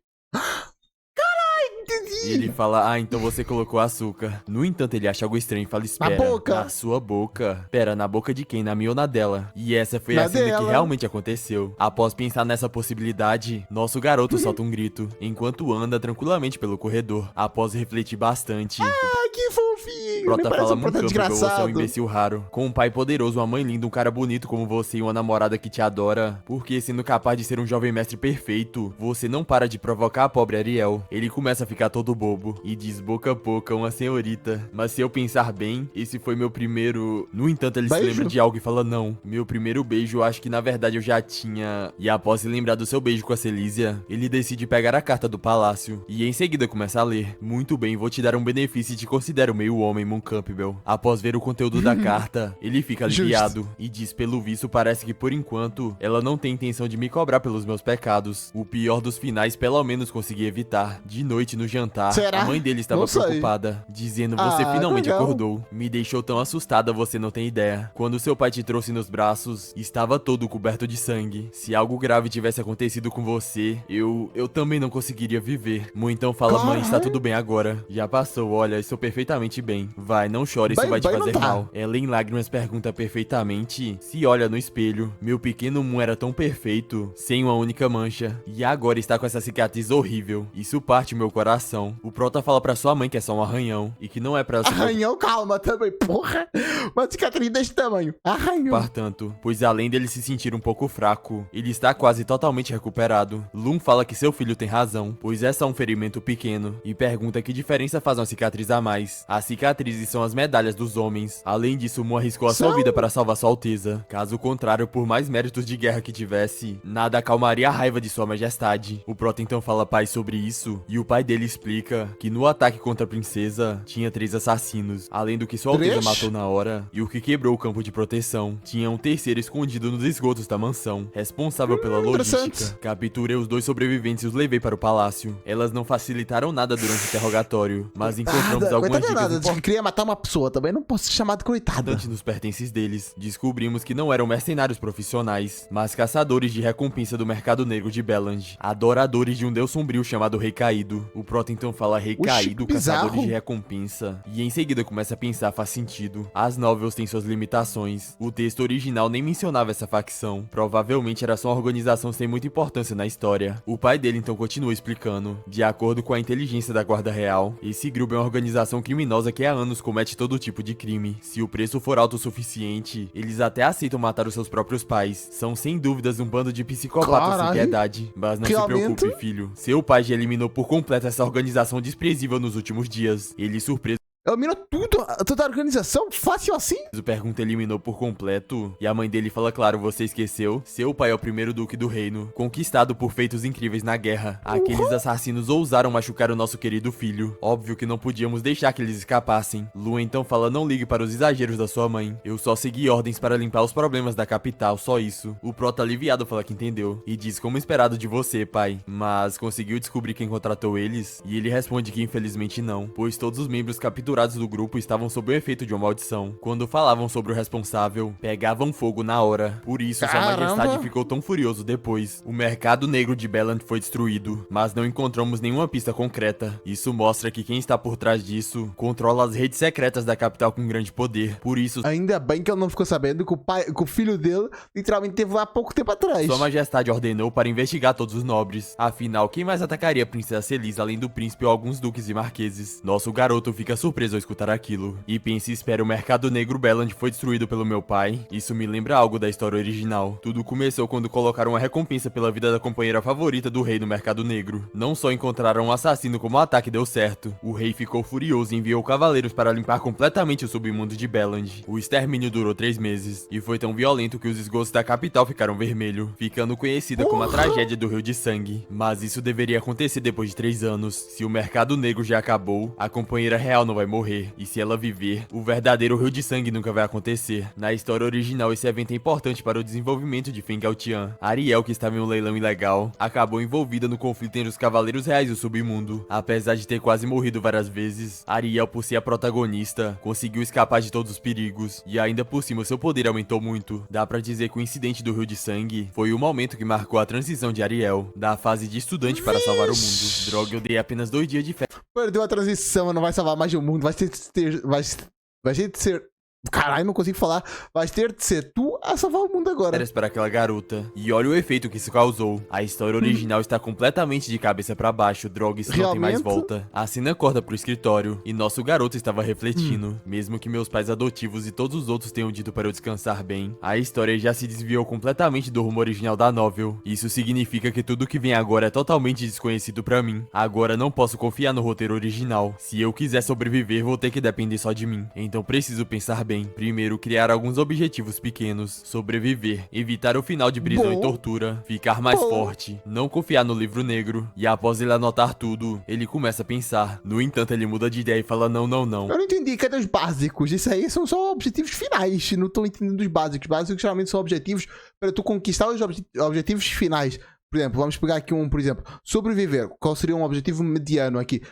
E ele fala, ah, então você colocou açúcar. No entanto, ele acha algo estranho e fala, espera. Na boca. Na sua boca. Pera, na boca de quem? Na minha ou na dela? E essa foi Na a cena que dela. realmente aconteceu. Após pensar nessa possibilidade, nosso garoto solta um grito, enquanto anda tranquilamente pelo corredor. Após refletir bastante, Ah, que fofinho. Prota Me parece fala um Prota muito, você é um desgraçado. imbecil raro. Com um pai poderoso, uma mãe linda, um cara bonito como você e uma namorada que te adora. Porque sendo capaz de ser um jovem mestre perfeito, você não para de provocar a pobre Ariel. Ele começa a ficar todo bobo e diz boca a boca, uma senhorita. Mas se eu pensar bem, esse foi meu primeiro... No entanto, ele se Beijo? lembra de algo e fala não. Meu primeiro beijo, acho que na verdade eu já tinha... E após se lembrar do seu beijo com a Celísia, ele decide pegar a carta do palácio. E em seguida começa a ler. Muito bem, vou te dar um benefício e te considero meio homem, Moon Campbell. Após ver o conteúdo da carta, ele fica aliviado e diz, pelo visto, parece que por enquanto, ela não tem intenção de me cobrar pelos meus pecados. O pior dos finais, pelo menos consegui evitar. De noite, no jantar, Será? a mãe dele estava Não sei. preocupada, dizendo, você Ah, finalmente legal. acordou. Me deixou tão assustada, você não tem ideia. Quando seu pai te trouxe nos braços, estava todo coberto de sangue. Se algo grave tivesse acontecido com você, eu também não conseguiria viver. Moon então fala, mãe, está tudo bem agora. Já passou, olha, estou perfeitamente bem. Vai, não chore, isso Bem, vai te bem não fazer tá. mal. Ela em lágrimas pergunta perfeitamente, se olha no espelho. Meu pequeno Moon era tão perfeito, sem uma única mancha. E agora está com essa cicatriz horrível. Isso parte meu coração. O Prota fala pra sua mãe que é só um arranhão e que não é pra ela se Arranhão, calma também, porra. Uma cicatriz desse tamanho. Arranhão. preocupar tanto, pois além dele se sentir um pouco fraco, ele está quase totalmente recuperado. Loon fala que seu filho tem razão, pois é só um ferimento pequeno, e pergunta que diferença faz uma cicatriz a mais. As cicatrizes são as medalhas dos homens. Além disso, Moon arriscou a sua São? vida para salvar sua alteza. Caso contrário, por mais méritos de guerra que tivesse, nada acalmaria a raiva de sua majestade. O Prota então fala pai sobre isso, e o pai dele explica que no ataque contra a princesa, tinha 3 assassinos, além do que sua alteza Três? matou na hora, e o que quebrou o campo de proteção. Tinha um terceiro escondido nos esgotos da mansão, responsável pela logística. interessante. Capturei os 2 sobreviventes e os levei para o palácio. Elas não facilitaram nada durante o interrogatório, mas encontramos algumas Coitada dicas nada, importantes que queria matar uma pessoa também, não posso ser chamado de coitada. nos pertences deles. Descobrimos que não eram mercenários profissionais, mas caçadores de recompensa do mercado negro de Belland, adoradores de um deus sombrio chamado Rei Caído. O Prota então fala Rei Oxi, Caído, que bizarro. caçadores de recompensa, e em seguida começa a pensar, faz sentido. As novels têm suas limitações. O texto original nem mencionava essa facção. Provavelmente era só uma organização sem muita importância na história. O pai dele então continua explicando. De acordo com a inteligência da Guarda Real, esse grupo é uma organização criminosa que há anos comete todo tipo de crime. Se o preço for alto o suficiente, eles até aceitam matar os seus próprios pais. São sem dúvidas um bando de psicopatas sem Caralho. piedade. Mas não se Realmente? preocupe, filho. Seu pai já eliminou por completo essa organização desprezível nos últimos dias. Ele, surpreso, Elimina tudo, toda a organização, fácil assim. pergunta eliminou por completo. E a mãe dele fala, claro, você esqueceu? Seu pai é o primeiro duque do reino, conquistado por feitos incríveis na guerra. Aqueles assassinos ousaram machucar o nosso querido filho. Óbvio que não podíamos deixar que eles escapassem. Lu então fala, não ligue para os exageros da sua mãe. Eu só segui ordens para limpar os problemas da capital, só isso. O Prota aliviado fala que entendeu. E diz, como esperado de você, pai. Mas conseguiu descobrir quem contratou eles? E ele responde que infelizmente não, pois todos os membros capturados do grupo estavam sob o efeito de uma maldição. Quando falavam sobre o responsável, pegavam fogo na hora. Por isso, sua Caramba. majestade ficou tão furioso depois. O mercado negro de Belland foi destruído, mas não encontramos nenhuma pista concreta. Isso mostra que quem está por trás disso controla as redes secretas da capital com grande poder. Por isso, Ainda bem que ele não ficou sabendo que que o filho dele literalmente teve lá há pouco tempo atrás. Sua Majestade ordenou para investigar todos os nobres. Afinal, quem mais atacaria a princesa Celise além do príncipe ou alguns duques e marqueses? Nosso garoto fica surpreso surpreso ao escutar aquilo. E pense e espera, o mercado negro Belland foi destruído pelo meu pai? Isso me lembra algo da história original. Tudo começou quando colocaram uma recompensa pela vida da companheira favorita do rei no mercado negro. Não só encontraram um assassino como o ataque deu certo. O rei ficou furioso e enviou cavaleiros para limpar completamente o submundo de Belland. O extermínio durou 3 meses e foi tão violento que os esgotos da capital ficaram vermelhos, ficando conhecida como a tragédia do Rio de Sangue. Mas isso deveria acontecer depois de 3 anos. Se o mercado negro já acabou, a companheira real não vai morrer. E se ela viver, o verdadeiro Rio de Sangue nunca vai acontecer. Na história original, esse evento é importante para o desenvolvimento de Feng Gaotian. Ariel, que estava em um leilão ilegal, acabou envolvida no conflito entre os Cavaleiros Reais e o Submundo. Apesar de ter quase morrido várias vezes, Ariel, por ser a protagonista, conseguiu escapar de todos os perigos. E ainda por cima, seu poder aumentou muito. Dá pra dizer que o incidente do Rio de Sangue foi o momento que marcou a transição de Ariel, da fase de estudante para salvar o mundo. Droga, eu dei apenas 2 dias de festa. Perdeu a transição, não vai salvar mais o mundo. Vai ter de ser. Caralho, não consigo falar. Vai ter de ser tu a salvar o mundo agora. Para aquela garota. E olha o efeito que isso causou. A história original está completamente de cabeça pra baixo. Droga, isso não tem mais volta. A cena corta pro escritório e nosso garoto estava refletindo. Mesmo que meus pais adotivos e todos os outros tenham dito para eu descansar bem, a história já se desviou completamente do rumo original da novel. Isso significa que tudo que vem agora é totalmente desconhecido pra mim. Agora não posso confiar no roteiro original. Se eu quiser sobreviver, vou ter que depender só de mim. Então preciso pensar bem. Primeiro, criar alguns objetivos pequenos. Sobreviver, evitar o final de prisão e tortura, ficar mais forte, não confiar no livro negro. E após ele anotar tudo, ele começa a pensar. No entanto, ele muda de ideia e fala não, não, não. Eu não entendi, cadê os básicos? Isso aí são só objetivos finais. Não tô entendendo os básicos. Os básicos geralmente são objetivos para tu conquistar os objetivos finais. Por exemplo, vamos pegar aqui por exemplo, sobreviver. Qual seria um objetivo mediano aqui?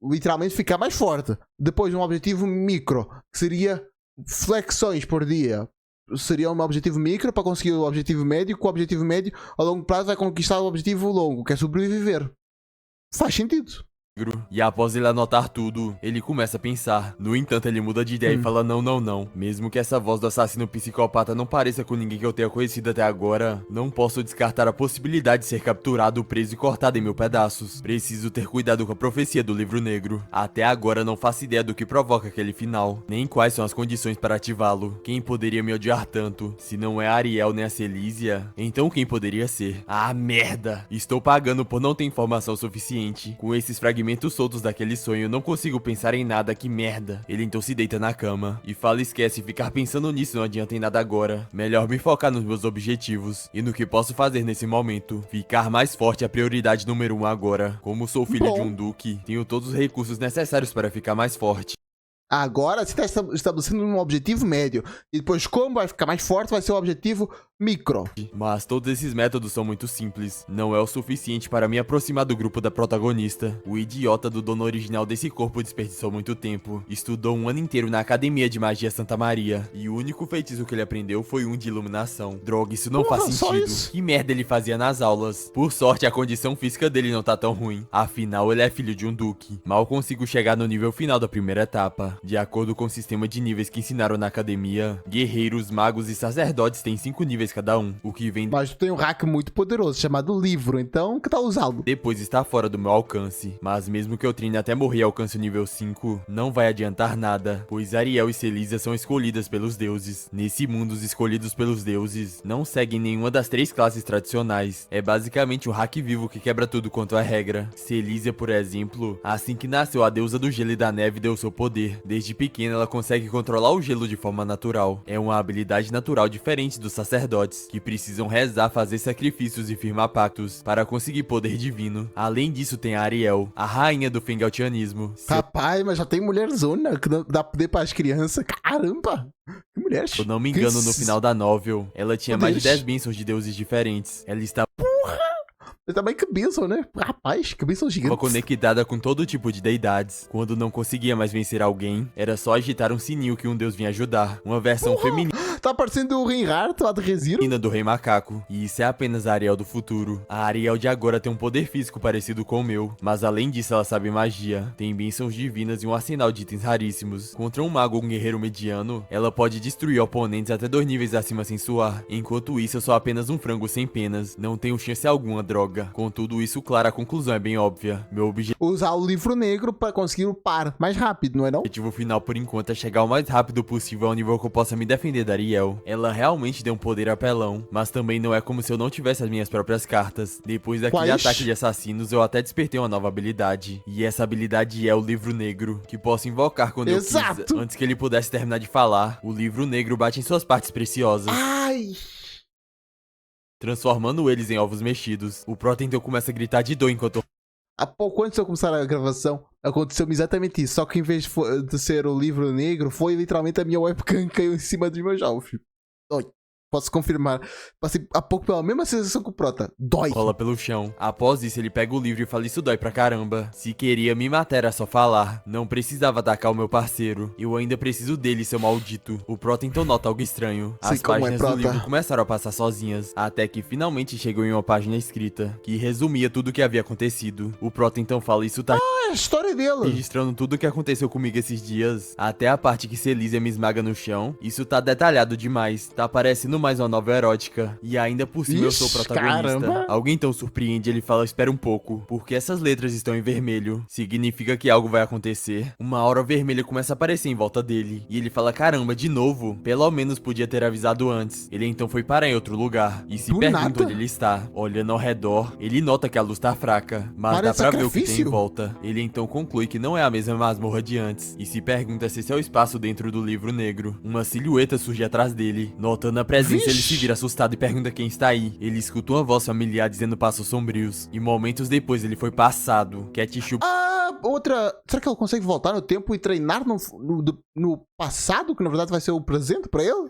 Literalmente ficar mais forte. Depois um objetivo micro, que seria flexões por dia. Seria um objetivo micro para conseguir o objetivo médio. Com o objetivo médio, a longo prazo vai conquistar o objetivo longo, que é sobreviver. Faz sentido. E após ele anotar tudo, ele começa a pensar. No entanto, ele muda de ideia e fala não, não, não. Mesmo que essa voz do assassino psicopata não pareça com ninguém que eu tenha conhecido até agora, não posso descartar a possibilidade de ser capturado, preso e cortado em mil pedaços. Preciso ter cuidado com a profecia do livro negro. Até agora não faço ideia do que provoca aquele final, nem quais são as condições para ativá-lo. Quem poderia me odiar tanto? Se não é a Ariel nem a Celísia, então quem poderia ser? Ah, merda! Estou pagando por não ter informação suficiente. Com esses fragmentos soltos daquele sonho, não consigo pensar em nada, que merda. Ele então se deita na cama e fala: esquece, ficar pensando nisso não adianta em nada agora. Melhor me focar nos meus objetivos e no que posso fazer nesse momento. Ficar mais forte é a prioridade número 1 agora. Como sou filho de um duque, tenho todos os recursos necessários para ficar mais forte. Agora você está estabelecendo um objetivo médio. E depois, como vai ficar mais forte, vai ser o objetivo micro. Mas todos esses métodos são muito simples. Não é o suficiente para me aproximar do grupo da protagonista. O idiota do dono original desse corpo desperdiçou muito tempo. Estudou 1 ano inteiro na Academia de Magia Santa Maria. E o único feitiço que ele aprendeu foi um de iluminação. Droga, isso não faz sentido. Que merda ele fazia nas aulas? Por sorte, a condição física dele não tá tão ruim. Afinal, ele é filho de um duque. Mal consigo chegar no nível final da primeira etapa. De acordo com o sistema de níveis que ensinaram na academia, guerreiros, magos e sacerdotes têm 5 níveis cada um, o que vem... Mas tu tem um hack muito poderoso, chamado livro, então que tal usá-lo? Depois está fora do meu alcance, mas mesmo que eu treine até morrer e alcance o nível 5, não vai adiantar nada, pois Ariel e Celísia são escolhidas pelos deuses. Nesse mundo, os escolhidos pelos deuses não seguem nenhuma das 3 classes tradicionais. É basicamente um hack vivo que quebra tudo quanto é regra. Celísia, por exemplo, assim que nasceu, a deusa do gelo e da neve deu seu poder. Desde pequena, ela consegue controlar o gelo de forma natural. É uma habilidade natural diferente dos sacerdotes, que precisam rezar, fazer sacrifícios e firmar pactos para conseguir poder divino. Além disso, tem a Ariel, a rainha do Fengaltianismo. Rapaz, mas já tem mulher zona que dá poder para as crianças. Caramba! Que mulher. Se eu não me engano, no final da novel, ela tinha mais de 10 bênçãos de deuses diferentes. Ela está... Mas também que bênção, né? Rapaz, que bênção gigante. Conectada com todo tipo de deidades. Quando não conseguia mais vencer alguém, era só agitar um sininho que um deus vinha ajudar. Uma versão feminina tá parecendo o Reinhardt lá do ReZero. Do Rei Macaco. E isso é apenas a Ariel do futuro. A Ariel de agora tem um poder físico parecido com o meu. Mas além disso, ela sabe magia. Tem bênçãos divinas e um arsenal de itens raríssimos. Contra um mago ou um guerreiro mediano, ela pode destruir oponentes até 2 níveis acima sem suar. Enquanto isso, eu sou apenas um frango sem penas. Não tenho chance alguma, droga. droga. Com tudo isso claro, a conclusão é bem óbvia. Meu Usar o livro negro pra conseguir upar mais rápido, não é não? objetivo final por enquanto é chegar o mais rápido possível ao nível que eu possa me defender da Ariel. Ela realmente deu um poder apelão, mas também não é como se eu não tivesse as minhas próprias cartas. Depois daquele Quais? ataque de assassinos, eu até despertei uma nova habilidade. E essa habilidade é o livro negro, que posso invocar quando eu Exato. quiser. Antes que ele pudesse terminar de falar, o livro negro bate em suas partes preciosas, Ai! transformando eles em ovos mexidos. O Proto então começa a gritar de dor enquanto Há pouco antes de eu começar a gravação, aconteceu exatamente isso. Só que em vez de ser o livro negro, foi literalmente a minha webcam que caiu em cima dos meus olhos. Oi, posso confirmar. Passei há pouco pela mesma sensação que o Prota. Dói. rola pelo chão. Após isso, ele pega o livro e fala: isso dói pra caramba. Se queria me matar, era só falar. Não precisava atacar o meu parceiro. Eu ainda preciso dele, seu maldito. O Prota então nota algo estranho. Sei As como é, páginas do Prota. livro começaram a passar sozinhas, até que finalmente chegou em uma página escrita, que resumia tudo o que havia acontecido. O Prota então fala: isso tá É a história dele. registrando tudo o que aconteceu comigo esses dias, até a parte que Celísia me esmaga no chão. Isso tá detalhado demais, tá parecendo mais uma novela erótica. E ainda por cima eu sou o Ixi, protagonista. caramba. Alguém então surpreende, ele fala: espera um pouco, porque essas letras estão em vermelho. Significa que algo vai acontecer. Uma aura vermelha começa a aparecer em volta dele, e ele fala: caramba, de novo? Pelo menos podia ter avisado antes. Ele então foi parar em outro lugar, e se Do pergunta nada? onde ele está. Olhando ao redor, ele nota que a luz tá fraca, mas Parece dá pra ver o que tem em sacrifício. volta. Ele então conclui que não é a mesma masmorra de antes, e se pergunta se esse é o espaço dentro do livro negro. Uma silhueta surge atrás dele. Notando a presença, ele se Vixe. vira assustado e pergunta quem está aí. Ele escuta uma voz familiar dizendo passos sombrios, e momentos depois ele foi passado. Ketchup Ah, outra. Será que ele consegue voltar no tempo e treinar no passado, que na verdade vai ser o presente pra ele?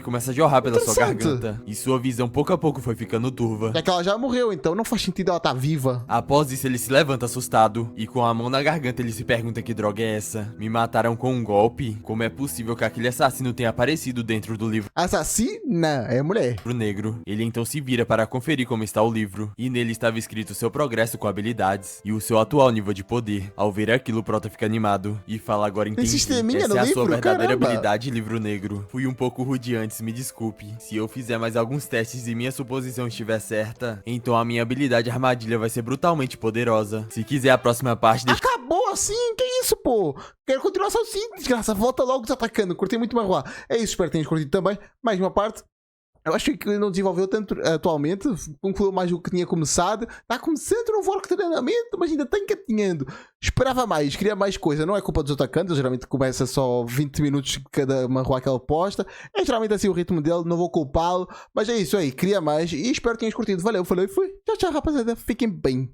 começa a jorrar pela sua Interessante. garganta, e sua visão pouco a pouco foi ficando turva. Já que ela já morreu, então não faz sentido ela estar viva. Após isso, ele se levanta assustado, e com a mão na garganta ele se pergunta que droga é essa. Me mataram com um golpe? Como é possível que aquele assassino tenha aparecido dentro do livro Assassina é mulher. negro? Ele então se vira para conferir como está o livro, e nele estava escrito seu progresso com habilidades, e o seu atual nível de poder. Ao ver aquilo, o Prota fica animado, e fala: agora entendi, sisteminha essa no é a sua livro? verdadeira Caramba. habilidade, livro negro. Fui um pouco rude antes, me desculpe. Se eu fizer mais alguns testes e minha suposição estiver certa, então a minha habilidade armadilha vai ser brutalmente poderosa. Se quiser a próxima parte, deixa Acabou assim? Que isso, pô? Quero continuação sim, desgraça. Volta logo desatacando. Curti muito mais lá. É isso, espero que tenhas curtido também. Mais uma parte. Eu acho que ele não desenvolveu tanto atualmente. Concluiu mais do que tinha começado. Está começando no novo treinamento, mas ainda está engatinhando. Esperava mais, queria mais coisa. Não é culpa dos atacantes. Geralmente começa só 20 minutos de cada marroa que ele posta. É geralmente assim o ritmo dele. Não vou culpá-lo. Mas é isso aí. Queria mais. E espero que tenhas curtido. Valeu, falou e fui. Tchau, tchau, rapaziada. Fiquem bem.